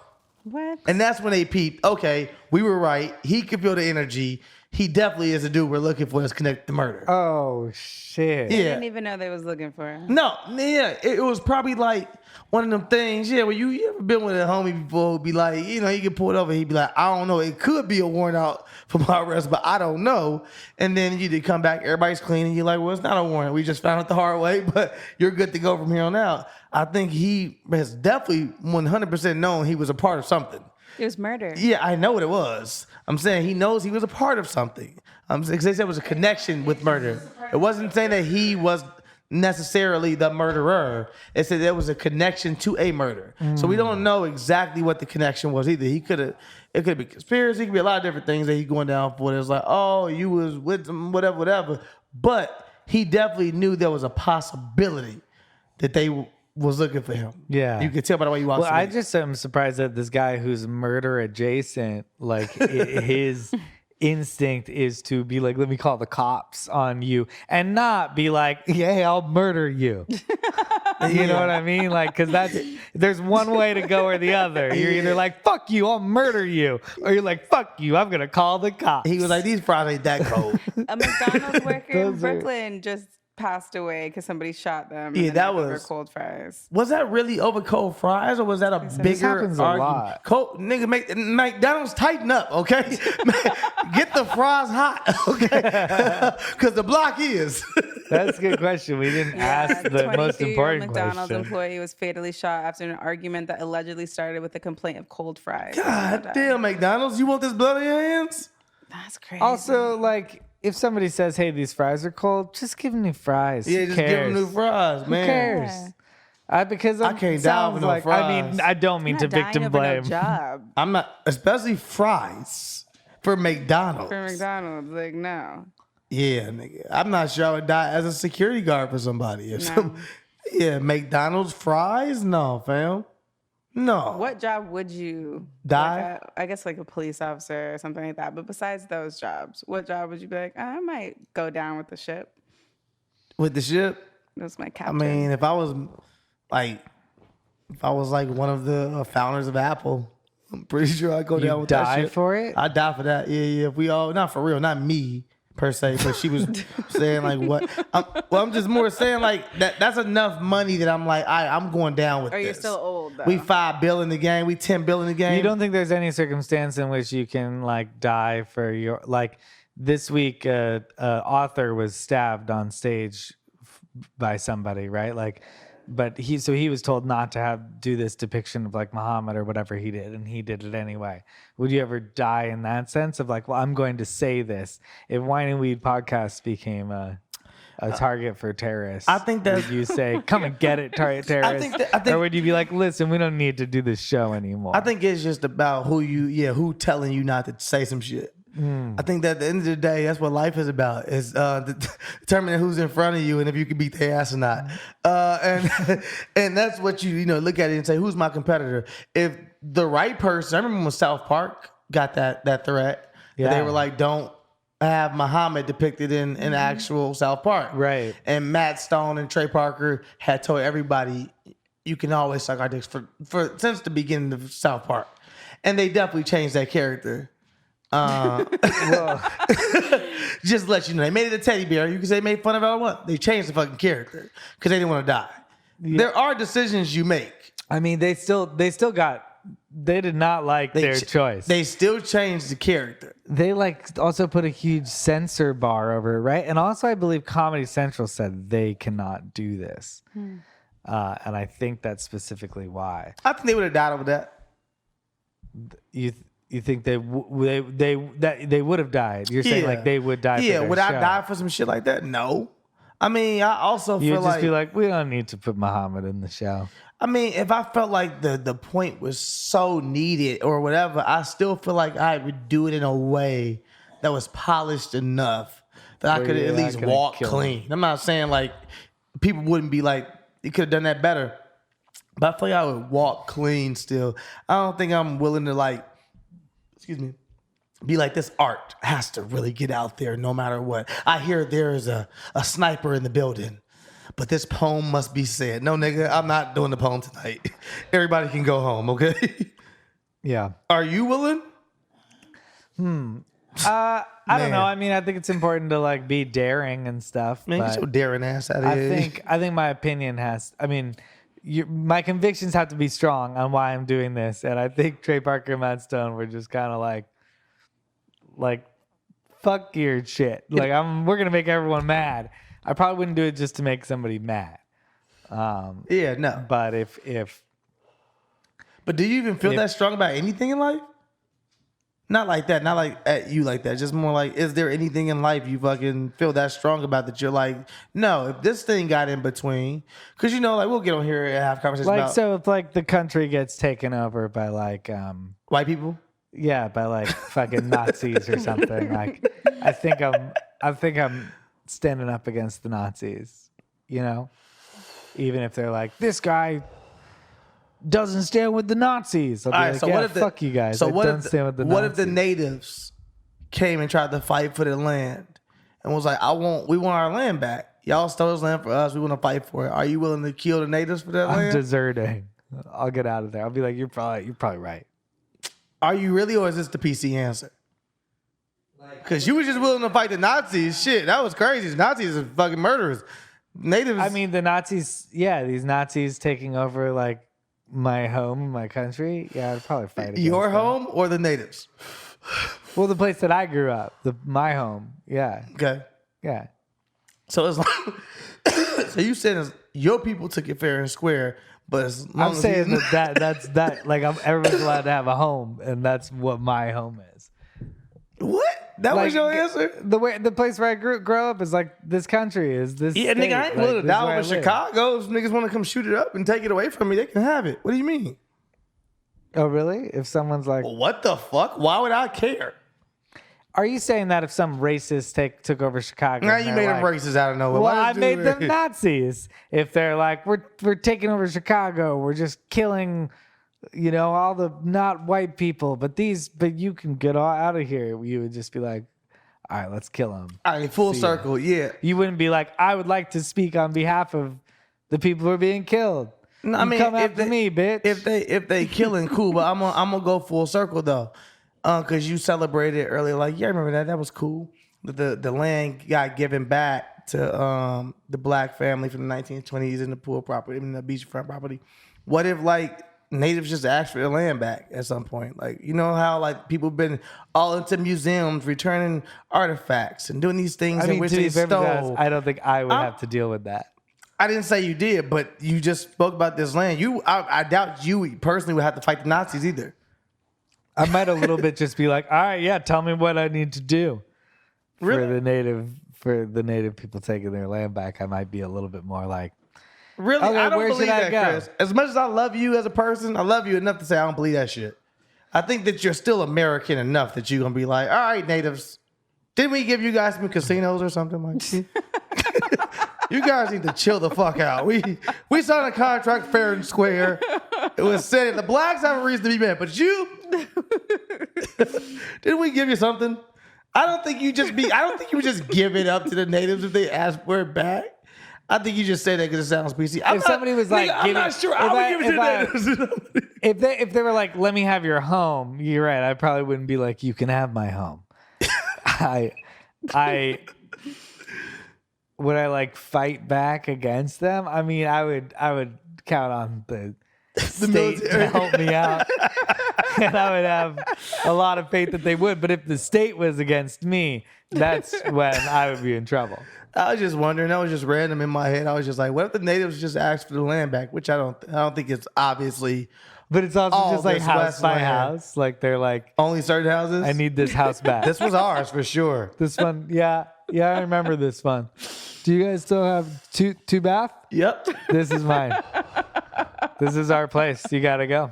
What? And that's when they peeped, okay, we were right. He could feel the energy. He definitely is a dude we're looking for that's connected to murder. Oh shit. I Yeah. didn't even know they was looking for him. No, yeah, it was probably like one of them things. Yeah, when you ever been with a homie before, who'd be like, you know, you get pulled over, he'd be like, I don't know, it could be a warrant out for my arrest, but I don't know. And then you did come back, everybody's clean, and you're like, well, it's not a warrant. We just found it the hard way, but you're good to go from here on out. I think he has definitely 100% known he was a part of something. It was murder. Yeah, I know what it was. I'm saying he knows he was a part of something. They said it was a connection with murder. It wasn't saying that he was necessarily the murderer. It said there was a connection to a murder. So we don't know exactly what the connection was either. It could be conspiracy. It could be a lot of different things that he's going down for. It was like, oh, you was with them, whatever. But he definitely knew there was a possibility that they was looking for him. Yeah. You could tell by the way he walks. Well, I just am surprised that this guy who's murder adjacent, like his instinct is to be like, let me call the cops on you, and not be like, yeah, I'll murder you. You know what I mean? Like, because there's one way to go or the other. You're either like, fuck you, I'll murder you, or you're like, fuck you, I'm gonna call the cops. He was like, these fries ain't that cold. A McDonald's worker in Those are- Brooklyn just passed away because somebody shot them. Yeah, and that over was- cold fries. Was that really over cold fries, or was that a bigger happens a argument? lot. Cold, nigga, McDonald's tighten up, okay? Get the fries hot, okay? Because the block is. That's a good question. We didn't ask the most 22-year-old important McDonald's question. employee was fatally shot after an argument that allegedly started with a complaint of cold fries. God damn, McDonald's, you want this blood in your hands? That's crazy. Also, like, if somebody says, hey, these fries are cold, just give them new fries. Yeah, Who just cares? give them new fries, man. Who cares? Because I can't die over no I fries. mean, I don't mean I'm to not dying victim over no blame. job I'm not, especially fries for McDonald's. for McDonald's. Like, no. Yeah, nigga. I'm not sure I would die as a security guard for somebody. No. Yeah, McDonald's fries? No, fam. No. What job would you Die? I guess like a police officer or something like that. But besides those jobs, what job would you be like, I might go down with the ship? With the ship? That's my I captain. mean, if I was like one of the founders of Apple, I'm pretty sure I'd go down with that shit. For it? I'd die for that. Yeah. If we all, not for real, not me per se, but she was saying like what? I'm just more saying like that's enough money that I'm like, I'm going down with or this. you're still old though. We $5 billion in the game. We $10 billion in the game. You don't think there's any circumstance in which you can like die for your like this week? Author was stabbed on stage by somebody, right? Like, but he was told not to do this depiction of like Muhammad or whatever he did, and he did it anyway. Would you ever die in that sense of like, well, I'm going to say this? If Wine and Weed podcast became a target for terrorists, I think that would you say, "Come and get it, terrorists"? I think, or would you be like, "Listen, we don't need to do this show anymore"? I think it's just about who telling you not to say some shit. I think that at the end of the day, that's what life is about, is determining who's in front of you and if you can beat their ass or not. And that's what you look at it and say, who's my competitor? If the right person, I remember when South Park got that threat. Yeah. They were like, don't have Muhammad depicted in actual South Park. Right. And Matt Stone and Trey Parker had told everybody, you can always suck our dicks for since the beginning of South Park. And they definitely changed that character. Just to let you know, they made it a teddy bear. You can say they made fun of it all what. They changed the fucking character because they didn't want to die. Yeah. There are decisions you make. I mean, they did not like their choice. They still changed the character. They like also put a huge censor bar over it, right? And also, I believe Comedy Central said they cannot do this, and I think that's specifically why. I think they would have died over that. You think they would have died? You're saying like they would die? Yeah, for their would show. I die for some shit like that? No. I mean, I also You'd feel just be like, we don't need to put Muhammad in the show. I mean, if I felt like the point was so needed or whatever, I still feel like I would do it in a way that was polished enough that I could at least walk clean. I'm not saying like people wouldn't be like, you could have done that better. But I feel like I would walk clean still. I don't think I'm willing to like, be like, this art has to really get out there no matter what. I hear there is a sniper in the building, but this poem must be said. No, nigga, I'm not doing the poem tonight. Everybody can go home, okay? Yeah. Are you willing? I don't know. I mean, I think it's important to like be daring and stuff. Man, get your daring ass out of here. I think my opinion my convictions have to be strong on why I'm doing this, and I think Trey Parker and Matt Stone were just kind of like, fuck your shit. Like we're gonna make everyone mad. I probably wouldn't do it just to make somebody mad. Yeah, no. But But do you even feel that strong about anything in life? Not like that. Not like at you like that. Just more like, is there anything in life you fucking feel that strong about that you're like, no, if this thing got in between, because like we'll get on here and have conversations like, about. so if like the country gets taken over by like white people. Yeah, by like fucking Nazis or something. Like, I think I'm standing up against the Nazis. Even if they're like, this guy doesn't stand with the Nazis. I'll be like, so yeah, fuck you guys. So what if the natives came and tried to fight for their land and was like, we want our land back. Y'all stole this land for us. We want to fight for it. Are you willing to kill the natives for that land? I'm deserting. I'll get out of there. I'll be like, you're probably right. Are you really, or is this the PC answer? Because you were just willing to fight the Nazis. Shit, that was crazy. The Nazis are fucking murderers. Natives. I mean, the Nazis. Yeah, these Nazis taking over like my home, my country. Yeah, I'd probably fight against your them. home or the natives. Well, the place that I grew up, my home. Yeah. Okay. Yeah. So it's like, so you saying your people took it fair and square, but as long I'm saying that's like everyone's allowed to have a home, and that's what my home is. What? That was your answer? The place where I grow up is like this country is this. Yeah, state. nigga, I ain't like, willing to die over Chicago. If niggas want to come shoot it up and take it away from me, they can have it. What do you mean? Oh, really? If someone's like, what the fuck? Why would I care? Are you saying that if some racist took over Chicago? Now you made them racist out of nowhere. Well, I made them Nazis. If they're like, we're taking over Chicago, we're just killing all the not white people, but you can get out of here. You would just be like, all right, let's kill him. All right, full circle, yeah. You wouldn't be like, I would like to speak on behalf of the people who are being killed. No, I mean, come after me, bitch. If they killing, cool, but I'm gonna go full circle though, because you celebrated earlier. Like, yeah, I remember that. That was cool. The land got given back to the black family from the 1920s in the pool property, in the beachfront property. What if like natives just asked for the land back at some point? Like, you know how like people been all into museums returning artifacts and doing these things in which they stole. I don't think I would have to deal with that. I didn't say you did, but you just spoke about this land. I doubt you personally would have to fight the Nazis either. I might a little bit just be like, all right, yeah, tell me what I need to do for the native people taking their land back. I might be a little bit more like, really, okay, I don't where believe should I that, go? Chris. As much as I love you as a person, I love you enough to say I don't believe that shit. I think that you're still American enough that you're gonna be like, all right, natives, didn't we give you guys some casinos or something like? You guys need to chill the fuck out. We signed a contract fair and square. It was said the blacks have a reason to be mad, but you didn't we give you something? I don't think you would just give it up to the natives if they ask for it back. I think you just say that because it sounds PC. Somebody was like, I'm not sure. I would give it to the natives. If they were like, let me have your home, you're right. I probably wouldn't be like, you can have my home. Would I like fight back against them? I mean, I would count on the state to help me out. And I would have a lot of faith that they would. But if the state was against me, that's when I would be in trouble. I was just wondering. That was just random in my head. I was just like, what if the natives just asked for the land back? Which I don't think it's obviously. But it's also just like house by land. house. Like they're like, only certain houses. I need this house back. This was ours for sure. This one, yeah, I remember this one. Do you guys still have two bath? Yep. This is mine. This is our place. You gotta go.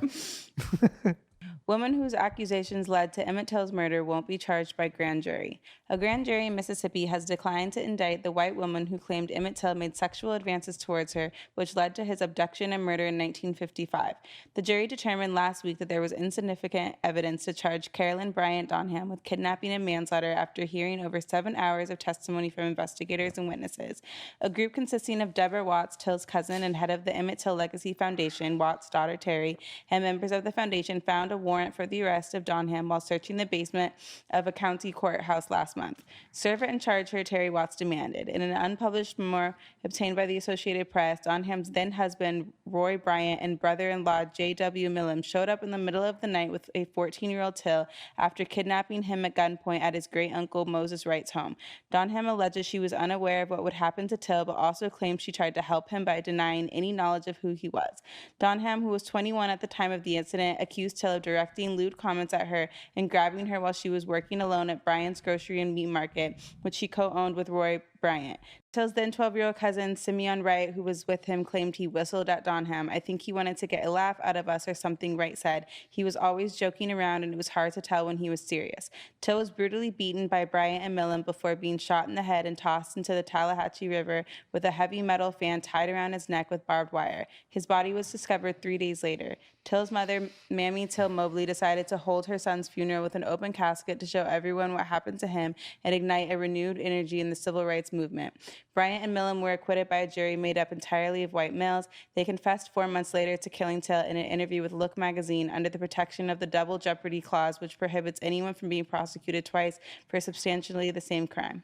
Woman whose accusations led to Emmit Till's murder won't be charged by grand jury. A grand jury in Mississippi has declined to indict the white woman who claimed Emmit Till made sexual advances towards her, which led to his abduction and murder in 1955. The jury determined last week that there was insufficient evidence to charge Carolyn Bryant Donham with kidnapping and manslaughter after hearing over 7 hours of testimony from investigators and witnesses. A group consisting of Deborah Watts, Till's cousin and head of the Emmit Till Legacy Foundation, Watts' daughter Terry, and members of the foundation found a warrant for the arrest of Donham while searching the basement of a county courthouse last month. Serve it and charge her, Terry Watts demanded. In an unpublished memoir obtained by the Associated Press, Donham's then husband, Roy Bryant, and brother-in-law, J.W. Millam, showed up in the middle of the night with a 14-year-old Till after kidnapping him at gunpoint at his great-uncle Moses Wright's home. Donham alleges she was unaware of what would happen to Till, but also claims she tried to help him by denying any knowledge of who he was. Donham, who was 21 at the time of the incident, accused Till of directing lewd comments at her and grabbing her while she was working alone at Bryant's Grocery and Meat Market, which she co-owned with Roy Bryant. Till's then 12-year-old cousin, Simeon Wright, who was with him, claimed he whistled at Donham. I think he wanted to get a laugh out of us or something, Wright said. He was always joking around, and it was hard to tell when he was serious. Till was brutally beaten by Bryant and Millam before being shot in the head and tossed into the Tallahatchie River with a heavy metal fan tied around his neck with barbed wire. His body was discovered 3 days later. Till's mother, Mamie Till Mobley, decided to hold her son's funeral with an open casket to show everyone what happened to him and ignite a renewed energy in the civil rights movement. Bryant and Millam were acquitted by a jury made up entirely of white males. They confessed 4 months later to killing Till in an interview with Look magazine under the protection of the Double Jeopardy Clause, which prohibits anyone from being prosecuted twice for substantially the same crime.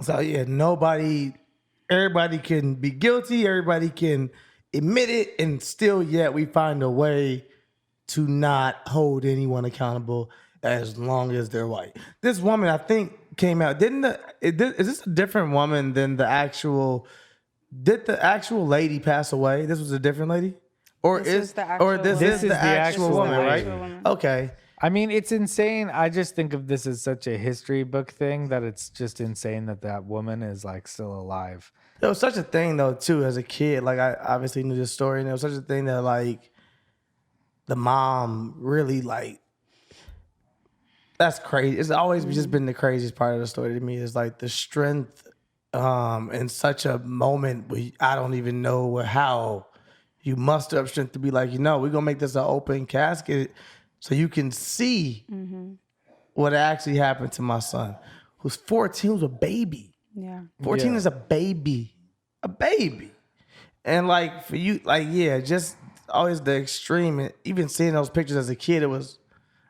So yeah, everybody can be guilty, everybody can admit it, and still yet we find a way to not hold anyone accountable as long as they're white. This woman, I think, came out. Is this a different woman than the actual? Did the actual lady pass away? This was a different lady, This is the actual woman, right? Woman. Okay. I mean, it's insane. I just think of this as such a history book thing that it's just insane that woman is like still alive. There was such a thing though too as a kid. Like I obviously knew this story, and there was such a thing that like the mom really like. That's crazy. It's always just been the craziest part of the story to me is like the strength in such a moment where I don't even know how You muster up strength to be like, we're going to make this an open casket so you can see what actually happened to my son, who's 14, who's a baby. Yeah. 14 is a baby. A baby. And like for you, like, just always the extreme. And even seeing those pictures as a kid,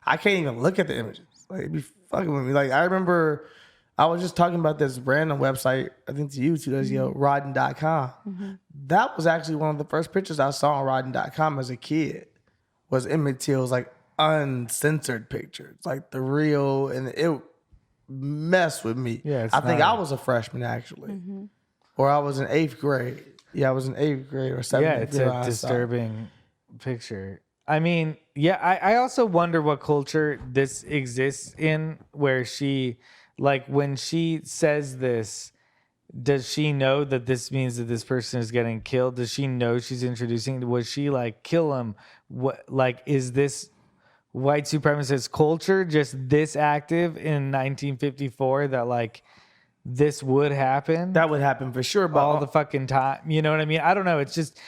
I can't even look at the images. Like, it'd be fucking with me. Like, I remember I was just talking about this random website, I think to you 2 days ago, Rodden.com. That was actually one of the first pictures I saw on Rodden.com as a kid, was Emmit Till's like uncensored pictures, like the real, and it messed with me. Yeah, I think I was a freshman actually, or I was in 8th grade. Yeah, I was in 8th grade or 7th. Yeah, it's a disturbing picture. I mean, I also wonder what culture this exists in, where she, like, when she says this, does she know that this means that this person is getting killed? Does she know she's introducing? Was she like, kill him? What, like, is this white supremacist culture just this active in 1954 that like this would happen? That would happen for sure, but all the fucking time. You know what I mean? I don't know. It's just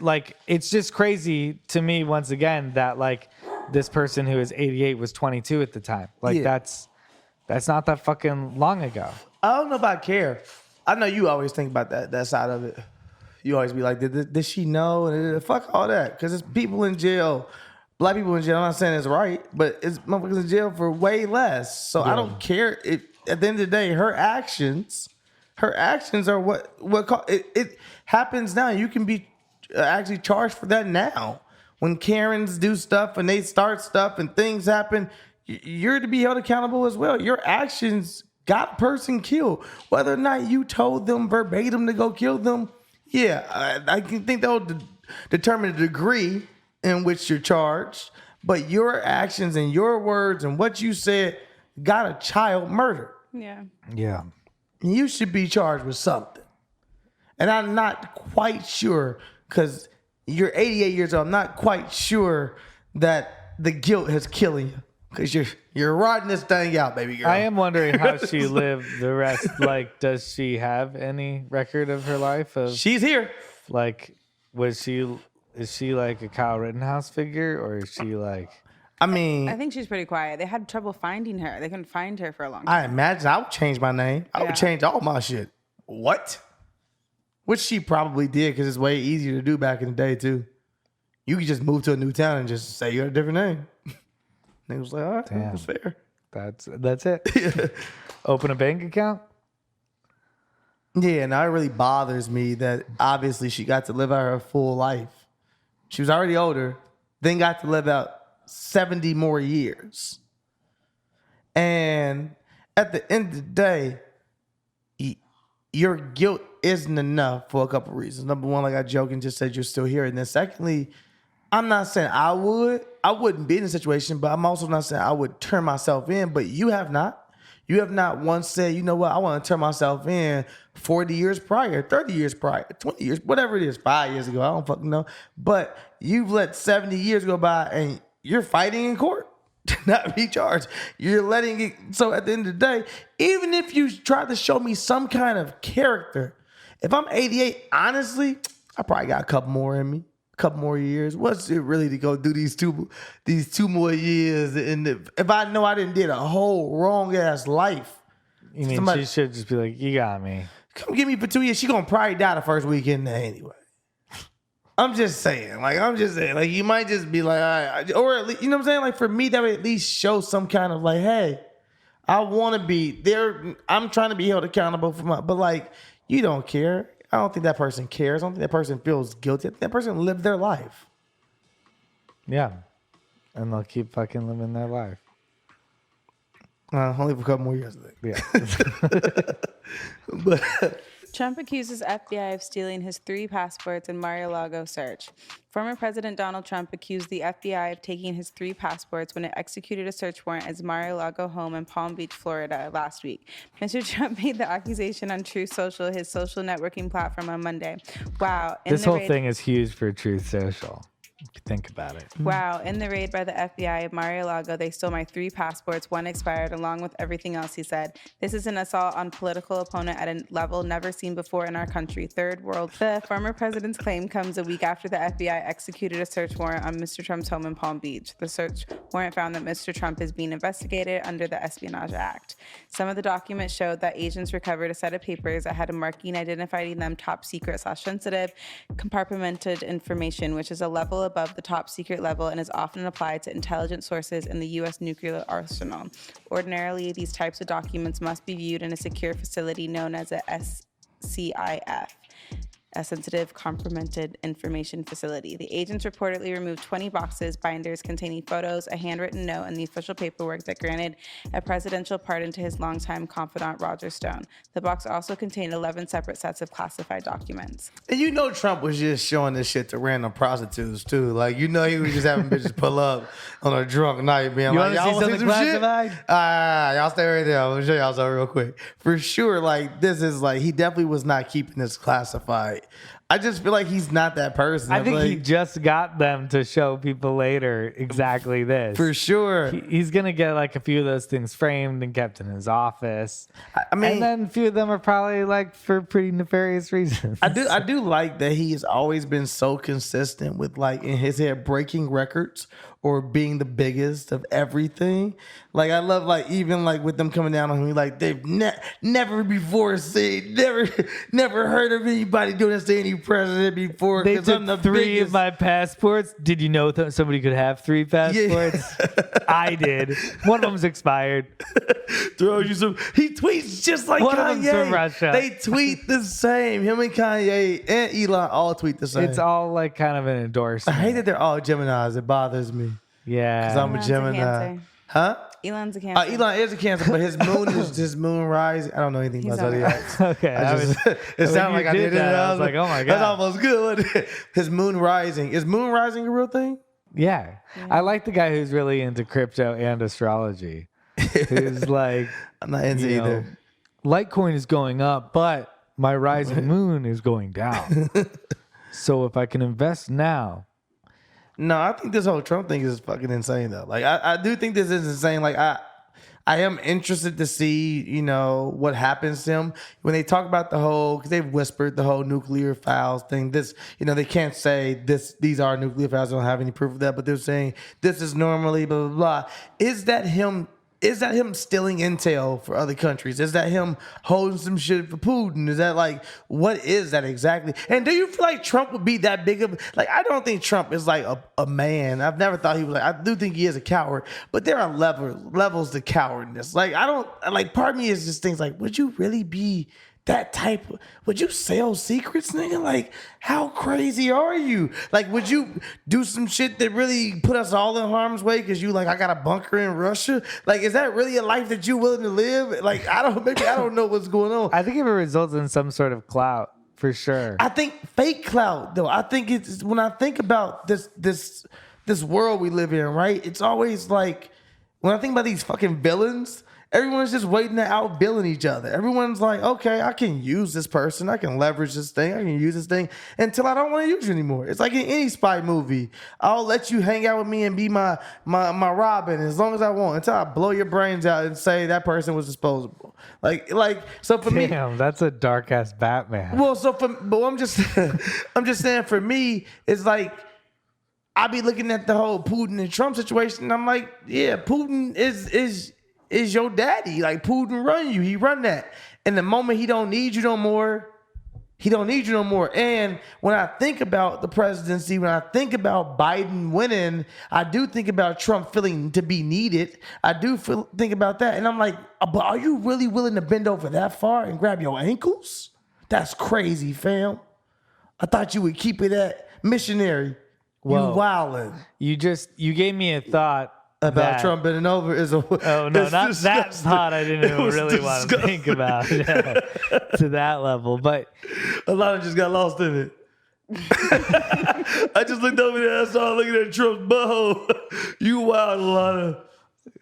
like, it's just crazy to me once again that like this person who is 88 was 22 at the time. Like that's not that fucking long ago. I don't know if I care. I know you always think about that side of it. You always be like, did she know? And fuck all that. Because it's people in jail, black people in jail. I'm not saying it's right, but it's motherfuckers in jail for way less. So I don't care. At the end of the day, her actions are what it happens now. You can be actually charged for that now. When Karens do stuff and they start stuff and things happen, you're to be held accountable as well. Your actions got a person killed. Whether or not you told them verbatim to go kill them, I can think that will determine the degree in which you're charged. But your actions and your words and what you said got a child murdered. Yeah. Yeah. You should be charged with something. And I'm not quite sure, because you're 88 years old, I'm not quite sure that the guilt is killing you. Because you're rotting this thing out, baby girl. I am wondering how she lived the rest. Like, does she have any record of her life? She's here. Like, is she like a Kyle Rittenhouse figure, or is she like... I think she's pretty quiet. They had trouble finding her. They couldn't find her for a long time. I imagine I would change my name. I would change all my shit. What? Which she probably did, because it's way easier to do back in the day, too. You could just move to a new town and just say you got a different name. Nigga was like, all right, that's fair. That's it. Open a bank account? Yeah, and it really bothers me that obviously she got to live out her full life. She was already older, then got to live out 70 more years. And at the end of the day, your guilt isn't enough for a couple reasons. Number one, like I joked and just said, you're still here. And then secondly, I'm not saying I wouldn't be in a situation, but I'm also not saying I would turn myself in, but you have not. You have not once said, you know what, I want to turn myself in 40 years prior, 30 years prior, 20 years, whatever it is, 5 years ago, I don't fucking know. But you've let 70 years go by and you're fighting in court to not be charged. You're letting it, so at the end of the day, even if you try to show me some kind of character, if I'm 88, honestly, I probably got a couple more in me. Couple more years. What's it really to go do these two more years? And if I know I didn't did a whole wrong ass life, you mean she should just be like, you got me. Come get me for 2 years. She gonna probably die the first weekend there anyway. I'm just saying, like you might just be like, all right, or at least, you know what I'm saying? Like for me, that would at least show some kind of like, hey, I want to be there. I'm trying to be held accountable for but like, you don't care. I don't think that person cares. I don't think that person feels guilty. I think that person lived their life. Yeah. And they'll keep fucking living their life. Only for a couple more years, I think. Yeah. But Trump accuses FBI of stealing his 3 passports in Mar-a-Lago search. Former President Donald Trump accused the FBI of taking his 3 passports when it executed a search warrant at his Mar-a-Lago home in Palm Beach, Florida, last week. Mr. Trump made the accusation on Truth Social, his social networking platform, on Monday. Wow. This whole thing is huge for Truth Social. think about it. Wow. In the raid by the FBI at Mar-a-Lago, they stole my 3 passports. 1 expired along with everything else, he said. This is an assault on political opponent at a level never seen before in our country. Third world. The former president's claim comes a week after the FBI executed a search warrant on Mr. Trump's home in Palm Beach. The search warrant found that Mr. Trump is being investigated under the Espionage Act. Some of the documents showed that agents recovered a set of papers that had a marking identifying them top secret/sensitive, compartmented information, which is a level above the top secret level and is often applied to intelligence sources in the U.S. nuclear arsenal. Ordinarily, these types of documents must be viewed in a secure facility known as a SCIF, a sensitive compartmented information facility. The agents reportedly removed 20 boxes, binders containing photos, a handwritten note, and the official paperwork that granted a presidential pardon to his longtime confidant, Roger Stone. The box also contained 11 separate sets of classified documents. And you know Trump was just showing this shit to random prostitutes, too. Like, you know he was just having bitches pull up on a drunk night, being You like, wanna see y'all want to see something some shit? classified? Y'all stay right there. I'm going to show y'all something real quick. For sure, like, this is like, he definitely was not keeping this classified. I just feel like he's not that person. I think like, he just got them to show people later exactly this. for sure. He's going to get like a few of those things framed and kept in his office. I mean, and then a few of them are probably like for pretty nefarious reasons. I do like that he has always been so consistent with like in his head breaking records or being the biggest of everything. Like I love like even like with them coming down on him, like they've never before seen, never heard of anybody doing this to any president before. They took I'm the 3 biggest. of my passports. Did you know that somebody could have 3 passports? I did. One of them's expired. Throws you some. He tweets just like One of Kanye. them's from Russia. They tweet the same. Him and Kanye and Elon all tweet the same. It's all like kind of an I endorsement. hate that they're all Geminis. It bothers me Yeah. because I'm a Elon's a Gemini. Cancer. Huh? Elon's a Cancer. Elon is a Cancer, but his moon is his moon rising. I don't know anything He's about all zodiacs. Okay. It sounded like I did it. I was like, oh my God. That's almost good. wasn't it? His moon rising. Is moon rising a real thing? Yeah. I like the guy who's really into crypto and astrology. Who's like, I'm not into either. Litecoin is going up, but my rising moon is going down. So if I can invest now. No, I think this whole Trump thing is fucking insane though. Like I do think this is insane. Like I am interested to see, what happens to him when they talk about the whole, because they've whispered the whole nuclear files thing. This, they can't say these are nuclear files. They don't have any proof of that, but they're saying this is normally blah, blah, blah. Is that him stealing intel for other countries? Is that him holding some shit for Putin? Is that like, what is that exactly? And do you feel like Trump would be that big of, like, I don't think Trump is like a man. I've never thought he was like, I do think he is a coward, but there are levels to cowardness. Like, part of me is just things like, would you really be that type of, would you sell secrets, nigga? Like, how crazy are you? Like, would you do some shit that really put us all in harm's way because you like, I got a bunker in Russia? Like, is that really a life that you're willing to live? Like, I don't know what's going on. I think if it results in some sort of clout, for sure. I think fake clout, though. I think it's, when I think about this world we live in, right? It's always like, when I think about these fucking villains, everyone's just waiting to out-villain each other. Everyone's like, okay, I can use this person. I can leverage this thing. I can use this thing until I don't want to use you anymore. It's like in any spy movie. I'll let you hang out with me and be my Robin as long as I want until I blow your brains out and say that person was disposable. Like so for me. Damn, that's a dark-ass Batman. Well, but I'm just saying for me, it's like, I be looking at the whole Putin and Trump situation and I'm like, yeah, Putin is your daddy. Like, Putin run you. He run that. And the moment he don't need you no more, he don't need you no more. And when I think about the presidency, when I think about Biden winning, I do think about Trump feeling to be needed. I do think about that. And I'm like, but are you really willing to bend over that far and grab your ankles? That's crazy, fam. I thought you would keep it at missionary. Whoa. You wildin'. You gave me a thought. About Trump bending over is a... Oh, no, not disgusting. that thought I didn't even really want to think about to that level. But Alahna just got lost in it. I just looked over there and I saw looking at Trump's butthole. You wild, Alahna.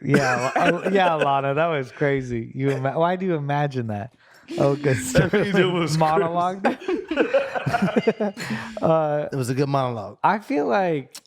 yeah, Alahna, that was crazy. Why do you imagine that? Oh, good. It was monologue. It was a good monologue. I feel like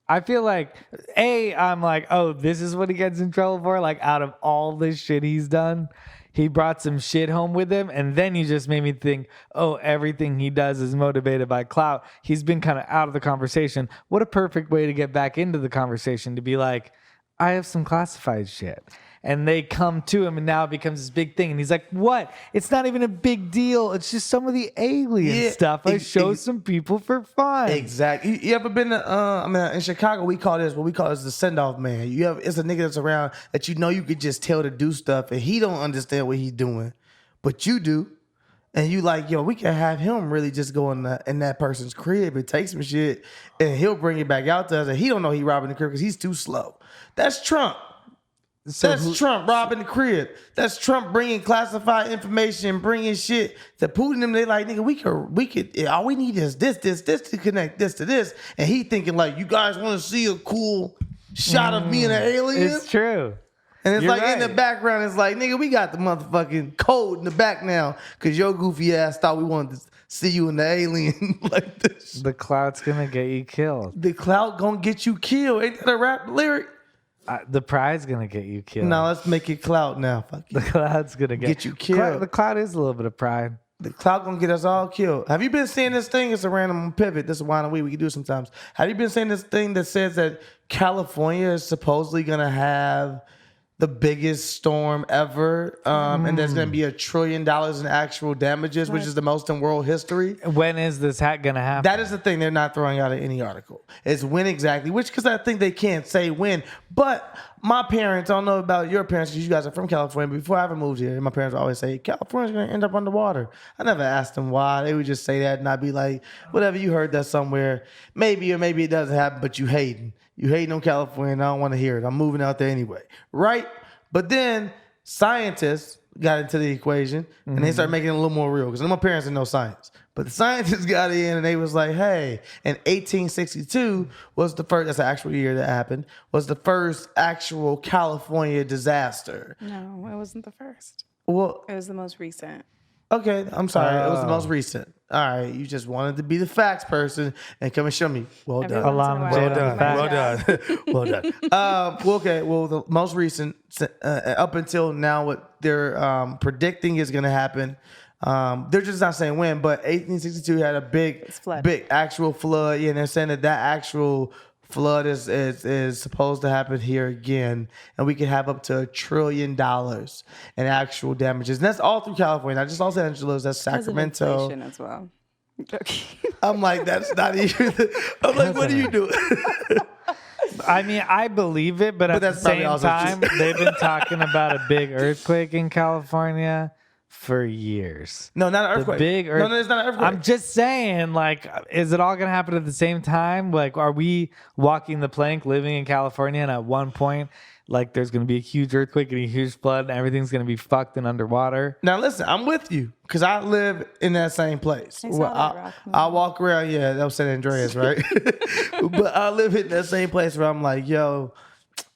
I feel like, I'm like, oh, this is what he gets in trouble for? Like, out of all this shit he's done, he brought some shit home with him. And then you just made me think, oh, everything he does is motivated by clout. He's been kind of out of the conversation. What a perfect way to get back into the conversation, to be like, I have some classified shit. And they come to him, and now it becomes this big thing. And he's like, what? It's not even a big deal. It's just some of the alien stuff I show some people for fun. Exactly. You ever been to, in Chicago, we call this the send-off man. It's a nigga that's around that you know you could just tell to do stuff, and he don't understand what he's doing, but you do. And you like, yo, we can have him really just go in that person's crib and take some shit, and he'll bring it back out to us, and he don't know he robbing the crib because he's too slow. That's Trump. That's Trump robbing the crib. That's Trump bringing classified information, bringing shit to Putin. And they like, nigga, we could. All we need is this to connect this to this. And he thinking like, you guys want to see a cool shot of me and an alien? It's true. And it's You're like right. in the background, it's like, nigga, we got the motherfucking code in the back now because your goofy ass thought we wanted to see you in the alien like this. The clout's gonna get you killed. The clout gonna get you killed. Ain't that a rap lyric? The pride's gonna get you killed. No, let's make it clout now. Fuck you. The cloud's gonna get you killed. The cloud is a little bit of pride. The clout gonna get us all killed. Have you been seeing this thing? It's a random pivot. This is why we can do it sometimes. Have you been seeing this thing that says that California is supposedly gonna have the biggest storm ever, and there's going to be $1 trillion in actual damages, which is the most in world history? When is this going to happen? That is the thing they're not throwing out in any article. It's when exactly, because I think they can't say when. But my parents, I don't know about your parents because you guys are from California, but before I ever moved here, my parents would always say, California's going to end up underwater. I never asked them why. They would just say that, and I'd be like, whatever, you heard that somewhere. Maybe or maybe it doesn't happen, but you hating. You hating on California, and I don't want to hear it. I'm moving out there anyway. Right? But then scientists got into the equation, and they started making it a little more real, because my parents didn't know science. But the scientists got in, and they was like, hey, in 1862 was the first, that's the actual year that happened, was the first actual California disaster. No, it wasn't the first. Well, It was the most recent. okay, I'm sorry. It was the most recent. All right, you just wanted to be the facts person and come and show me. Well done. Every once in a Alahna while, Jade I on do my facts. job. Well done. Okay. Well, the most recent, up until now, what they're predicting is going to happen. They're just not saying when, but 1862 had a big actual flood. Yeah, and they're saying that actual flood is supposed to happen here again, and we could have up to $1 trillion in actual damages. And that's all through California, not just Los Angeles. That's Because of Sacramento. inflation as well. Okay. I'm like, that's not even. I'm like, what are you doing? I mean, I believe it, but at the that's probably same also time, they've been talking about a big earthquake in California for years. No, not an earthquake. Big No, it's not an earthquake. I'm just saying, like, is it all going to happen at the same time? Like, are we walking the plank living in California, and at one point, like, there's going to be a huge earthquake and a huge flood and everything's going to be fucked and underwater? Now, listen, I'm with you because I live in that same place. I saw that rock movie. I walk around, yeah, that was San Andreas, right? But I live in that same place where I'm like, yo,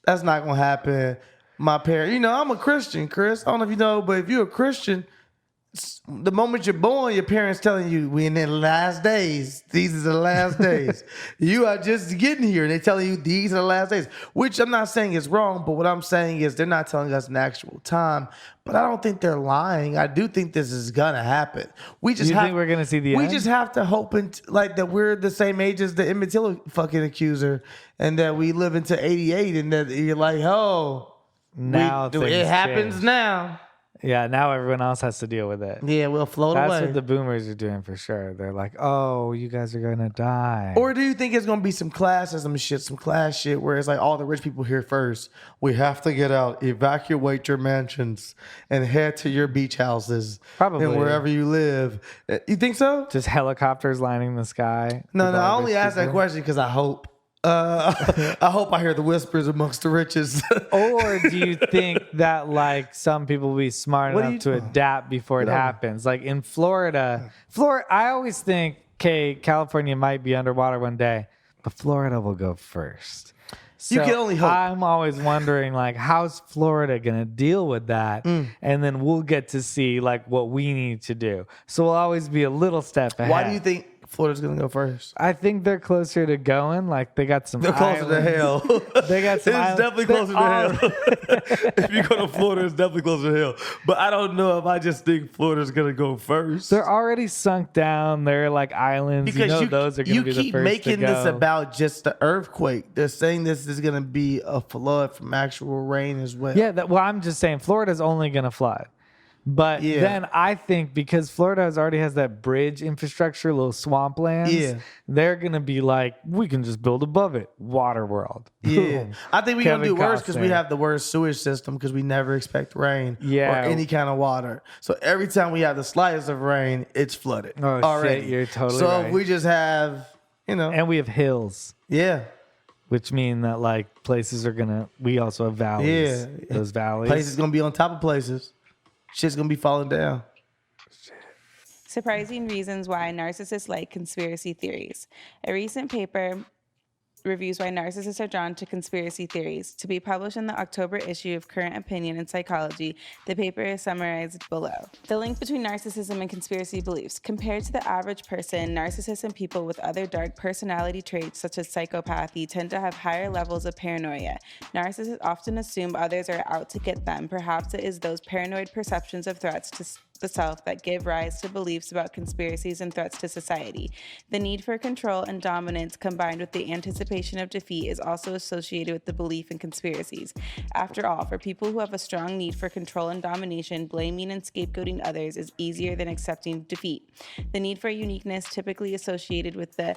that's not going to happen. My parents, I'm a Christian, Chris. I don't know if you know, but if you're a Christian, the moment you're born, your parents telling you, we in the last days. These are the last days. You are just getting here. They telling you these are the last days, which I'm not saying is wrong, but what I'm saying is they're not telling us an actual time. But I don't think they're lying. I do think this is gonna happen. We just think we're gonna see the We end? just have to hope that we're the same age as the Emmit Till fucking accuser, and that we live into 88, and that you're like, oh, Now it things happens change. now. Yeah, now everyone else has to deal with it. Yeah, we'll float That's away. what the boomers are doing for sure. They're like, oh, you guys are going to die. Or do you think it's gonna be some classism shit, some class shit, where it's like all the rich people here first? We have to get out, evacuate your mansions, and head to your beach houses, Probably. and wherever you live. You think so? Just helicopters lining the sky. No, with I all only rich asked that people. question because I hope. I hope I hear the whispers amongst the riches. Or do you think that like some people will be smart What do enough you- to adapt before it Yeah. happens? Like in Florida, I always think, okay, California might be underwater one day, but Florida will go first. So You can only hope. I'm always wondering, like, how's Florida going to deal with that? And then we'll get to see, like, what we need to do. So we'll always be a little step ahead. Why do you think Florida's gonna go first. I think they're closer to going. Like they got some. They're closer to hell. They got some. It's definitely closer to hell. If you go to Florida, it's definitely closer to hell. But I don't know if I just think Florida's gonna go first. They're already sunk down. They're like islands. Because those are going to be the first keep making to go. this about just the earthquake. They're saying this is gonna be a flood from actual rain as well. Yeah. Well, I'm just saying Florida's only going to flood. But Yeah. then I think because Florida already has that bridge infrastructure, little swamplands, Yeah. they're going to be like, we can just build above it. Water world. Yeah, Boom. I think we're gonna do Kevin worse because we Costner. have the worst sewage system because we never expect rain Yeah. or any kind of water. So every time we have the slightest of rain, it's flooded Oh, shit, already. you're totally so right. if we just have, And we have hills, yeah, which mean that like places are going to, we also have valleys. Yeah. Those valleys. places gonna be on top of places. Shit's gonna be falling down. Surprising reasons why narcissists like conspiracy theories. A recent paper reviews why narcissists are drawn to conspiracy theories. To be published in the October issue of Current Opinion in Psychology, the paper is summarized below. The link between narcissism and conspiracy beliefs. Compared to the average person, narcissists and people with other dark personality traits such as psychopathy tend to have higher levels of paranoia. Narcissists often assume others are out to get them. Perhaps it is those paranoid perceptions of threats to the self that give rise to beliefs about conspiracies and threats to society. The need for control and dominance combined with the anticipation of defeat is also associated with the belief in conspiracies. After all, for people who have a strong need for control and domination, blaming and scapegoating others is easier than accepting defeat. The need for uniqueness, typically associated with the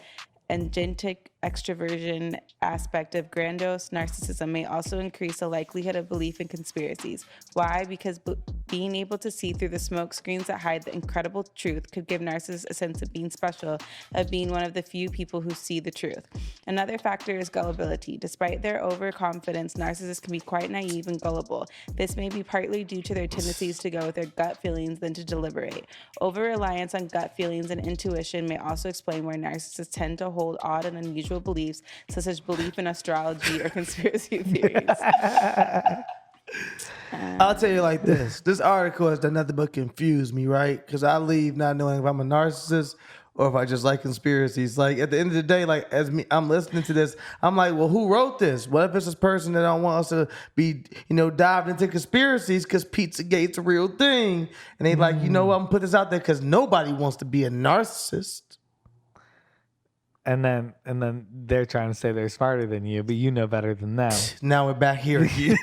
agentic extroversion aspect of grandiose narcissism, may also increase the likelihood of belief in conspiracies. Why? Because being able to see through the smoke screens that hide the incredible truth could give narcissists a sense of being special, of being one of the few people who see the truth. Another factor is gullibility. Despite their overconfidence, narcissists can be quite naive and gullible. This may be partly due to their tendencies to go with their gut feelings than to deliberate. Over-reliance on gut feelings and intuition may also explain why narcissists tend to hold odd and unusual beliefs, such as belief in astrology or conspiracy theories. I'll tell you like this. This article has done nothing but confuse me, right? Because I leave not knowing if I'm a narcissist or if I just like conspiracies. Like at the end of the day, like as me, I'm listening to this, I'm like, well, who wrote this? What if it's this person that don't want us to be, dived into conspiracies because Pizzagate's a real thing? And they like, I'm gonna put this out there because nobody wants to be a narcissist. And then they're trying to say they're smarter than you, but you know better than them. Now we're back here again.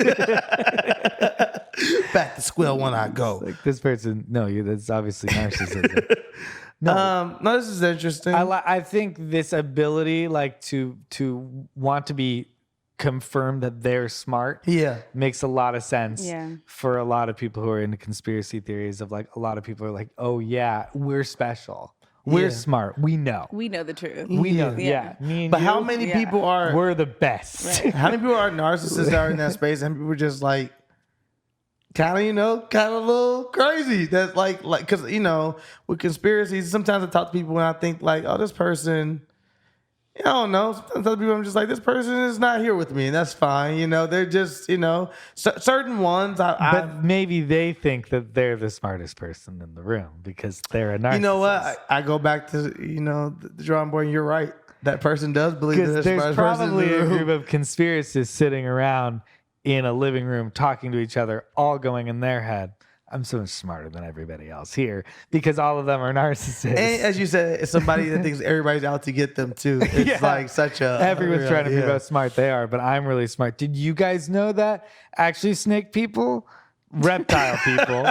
Back to square one I go. Like this person, that's obviously narcissism. No, this is interesting. I think this ability, like to want to be confirmed that they're smart, makes a lot of sense. Yeah. For a lot of people who are into conspiracy theories. Of like a lot of people are like, oh yeah, we're special. We're smart. We know. We know the truth. We know. Yeah. Yeah. Me and But you, how many people are? we're the best. How many people are narcissists that are in that space? And people are just like, kind of a little crazy. That's like, because with conspiracies, sometimes I talk to people and I think like, oh, this person. I don't know. Sometimes other people, I'm just like, this person is not here with me, and that's fine. They're just, certain ones. But maybe they think that they're the smartest person in the room because they're a narcissist. You know what? I go back to, the drawing board, and you're right. That person does believe that Because they're the there's smartest person in probably the a room. group of conspiracists sitting around in a living room talking to each other, all going in their head, I'm so much smarter than everybody else here, because all of them are narcissists. And as you said, it's somebody that thinks everybody's out to get them too. It's like such a... Everyone's trying to figure out how smart they are, but I'm really smart. Did you guys know that? Actually, snake people, reptile people,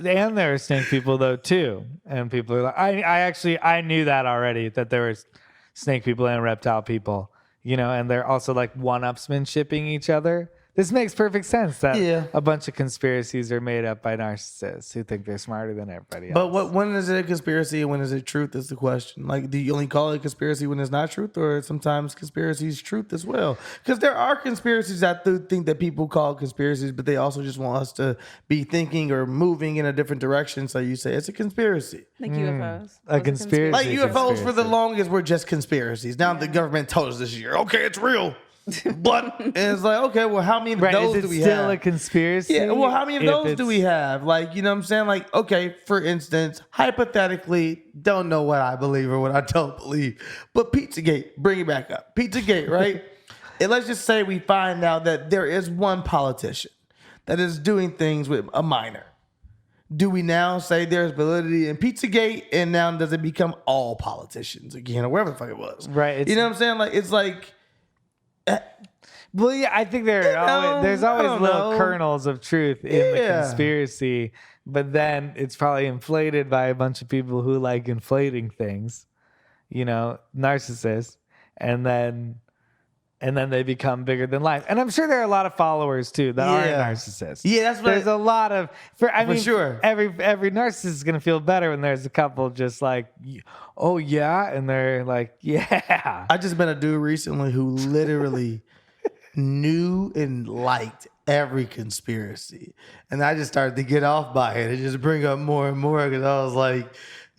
and there are snake people though too. And people are like, I knew that already, that there was snake people and reptile people, and they're also like one-upsmanshiping each other. This makes perfect sense that a bunch of conspiracies are made up by narcissists who think they're smarter than everybody else. But when is it a conspiracy and when is it truth is the question. Like, do you only call it a conspiracy when it's not truth, or sometimes conspiracy is truth as well? Because there are conspiracies I do think that people call conspiracies, but they also just want us to be thinking or moving in a different direction. So you say it's a conspiracy. Like UFOs. A conspiracy. Like UFOs for the longest were just conspiracies. Now the government told us this year, okay, it's real. But and it's like, okay, well, how many of Right? those Is do it we still have? a conspiracy? Yeah, well, how many of if those do we have? Like, you know what I'm saying? Like, okay, for instance, hypothetically, don't know what I believe or what I don't believe, but Pizzagate, bring it back up. Pizzagate, right? And let's just say we find out that there is one politician that is doing things with a minor. Do we now say there's validity in Pizzagate, and now does it become all politicians again, or wherever the fuck it was? Right, You know what I'm saying? Like, it's like, Well, yeah, I think there's I always don't little know. kernels of truth in the Yeah. conspiracy, but then it's probably inflated by a bunch of people who like inflating things, narcissists, and then they become bigger than life. And I'm sure there are a lot of followers too that aren't Yeah. narcissists. Yeah, that's what there's a lot of. For sure. every narcissist is gonna feel better when there's a couple just like, oh yeah, and they're like, yeah. I just met a dude recently who literally knew and liked every conspiracy, and I just started to get off by it and just bring up more and more because I was like,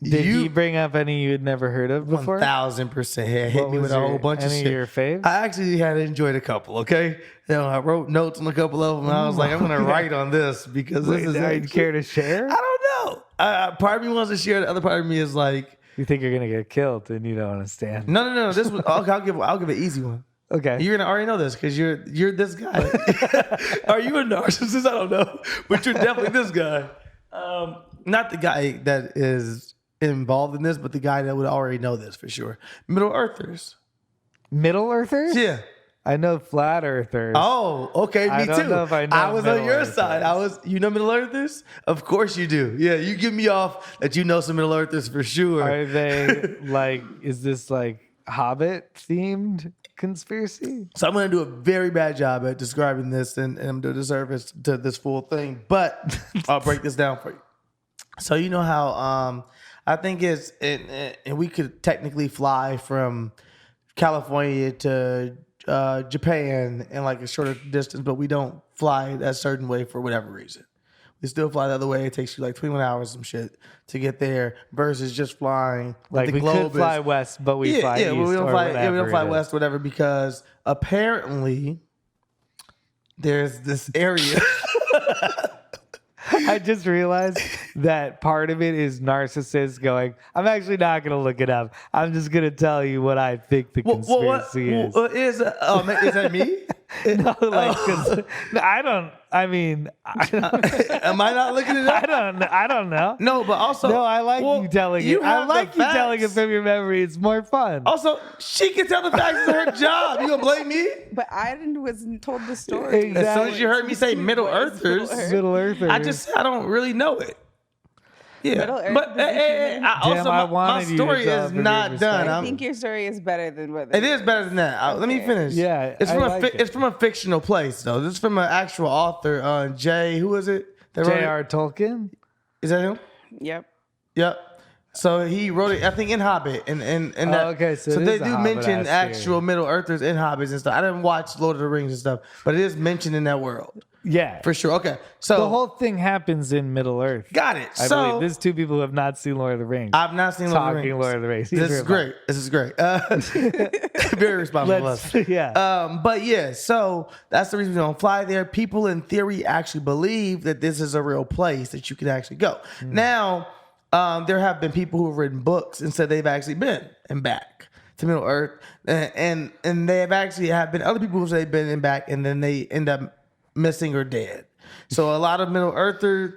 Did he bring up any you had never heard of before? 1,000% hit What me was with a whole bunch of any shit. of your faves? I actually had enjoyed a couple. Okay, I wrote notes on a couple of them. And I was like, I'm gonna write on this because this is. Do you care to share? I don't know. Part of me wants to share. The other part of me is like, You think you're gonna get killed and you don't understand. no. This was. I'll give an easy one. Okay. You're gonna already know this because you're this guy. Are you a narcissist? I don't know, but you're definitely this guy. Not the guy that is involved in this, but the guy that would already know this for sure. Middle Earthers. Middle Earthers? Yeah. I know flat Earthers. Oh, okay. Me I don't too. know if I know was on Middle your Earthers. side. You know Middle Earthers? Of course you do. Yeah, you give me off that you know some Middle Earthers for sure. Are they like? Is this like Hobbit themed conspiracy? So I'm going to do a very bad job at describing this, and I'm doing a disservice to this full thing. But I'll break this down for you. So you know how I think it's and we could technically fly from California to Japan in like a shorter distance, but we don't fly that certain way for whatever reason. We still fly the other way. It takes you like 21 hours some shit to get there versus just flying. Like the we globe could fly west, but we fly east. We don't or fly. whatever Yeah, we don't fly it is. west, whatever, because apparently there's this area. I just realized that part of it is narcissists going, I'm actually not going to look it up. I'm just going to tell you what I think the conspiracy is. Is that me? No, like, 'cause I don't Am I not looking it up? I don't know. No, but also No, I like you telling it. I have the like you telling it facts. from your memory. It's more fun. Also, she can tell the facts. It's her job. You gonna blame me? But I wasn't told the story. Exactly. As soon as you heard me say Middle What is Middle Earthers, Earth? Middle Earthers. I don't really know it. Yeah, Middle Earth but is a human. also I my wanted you to story tell is from not your done. perspective. I think your story is better than what It is better than that. Let me finish. Yeah, it's I from like it. It's from a fictional place though. This is from an actual author, Jay. Who is it? that wrote it? J.R. Tolkien? Is that him? Yep. Yep. So he wrote it, I think, in Hobbit, and that. okay, so it they is a do Hobbit mention ass actual theory. Middle Earthers and Hobbits and stuff. I didn't watch Lord of the Rings and stuff, but it is mentioned in that world Yeah. for sure. Okay, so The whole thing happens in Middle Earth. got it. I So believe. There's two people who have not seen Lord of the Rings. I've not seen Lord of the Talking Rings. Lord of the Rings. This is great. This is great. Very responsible. of us. Yeah. But yeah, so that's the reason we don't fly there. People in theory actually believe that this is a real place that you can actually go. Now, there have been people who have written books and said they've actually been and back to Middle Earth, and they have actually have been other people who say they've been and back, and then they end up missing or dead. So a lot of Middle Earther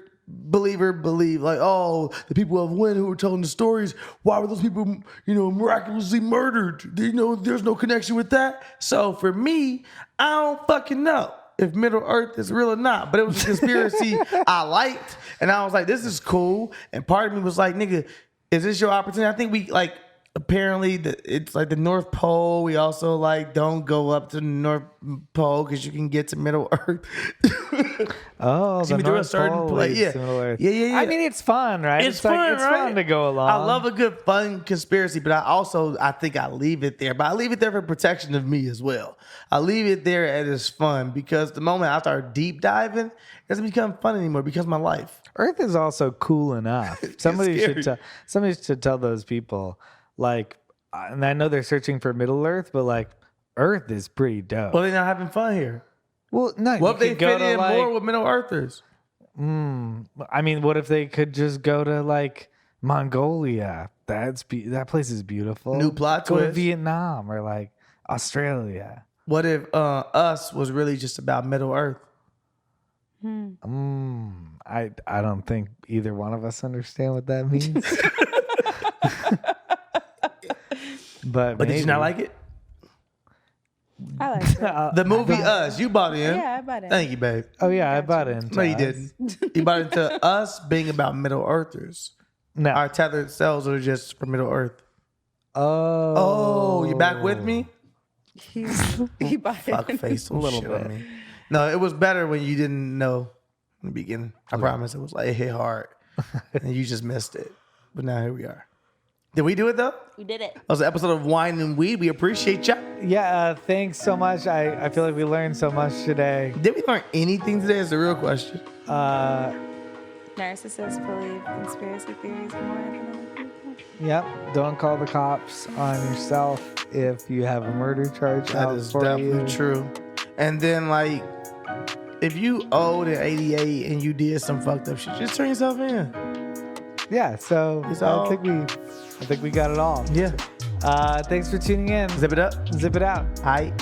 believe like, oh, the people of Wynn who were telling the stories, why were those people, miraculously murdered? There's no connection with that. So for me, I don't fucking know if Middle Earth is real or not, but it was a conspiracy I liked, and I was like, this is cool. And part of me was like, nigga, is this your opportunity? I think we like. Apparently, it's like the North Pole. We also like don't go up to the North Pole because you can get to Middle Earth. Oh, See the me do a North certain Pole place. leads Yeah. to Middle Earth. Yeah. I mean, it's fun, right? It's fun, it's right? fun to go along. I love a good fun conspiracy, but I think I leave it there. But I leave it there for protection of me as well. I leave it there and it's fun because the moment I start deep diving, it doesn't become fun anymore. It becomes my life. Earth is also cool enough. Somebody scary. should tell those people, like, and I know they're searching for Middle Earth, but like, Earth is pretty dope. Well, they're not having fun here. Well, no. What if they you could go fit to, in like, more with Middle Earthers? I mean, what if they could just go to like Mongolia? That place is beautiful. New plot Go to twist. Vietnam or like Australia. What if Us was really just about Middle Earth? I don't think either one of us understand what that means. But Did you not like it? I like it. The movie Us, you bought in. Yeah, I bought it. Thank you, babe. Oh yeah, I bought into No, you Us. didn't. You bought into Us being about Middle Earthers. No. Our tethered cells are just for Middle Earth. Oh. Oh, you back with me? He bought it. Fuck face some little shit bit. on me. No, it was better when you didn't know in the beginning. I promise. It was like it hit hard, and you just missed it. But now here we are. Did we do it though? We did it. That was an episode of Wine and Weed. We appreciate y'all. Yeah, thanks so much. I feel like we learned so much today. Did we learn anything today? Is the real question. Narcissists believe conspiracy theories more than other people. Yep. Don't call the cops on yourself if you have a murder charge That out is for definitely you. true. And then, like, if you owed an 88 and you did some fucked up shit, just turn yourself in. Yeah. So It's I all- think we got it all. Yeah. Thanks for tuning in. Zip it up. Zip it out. Aight.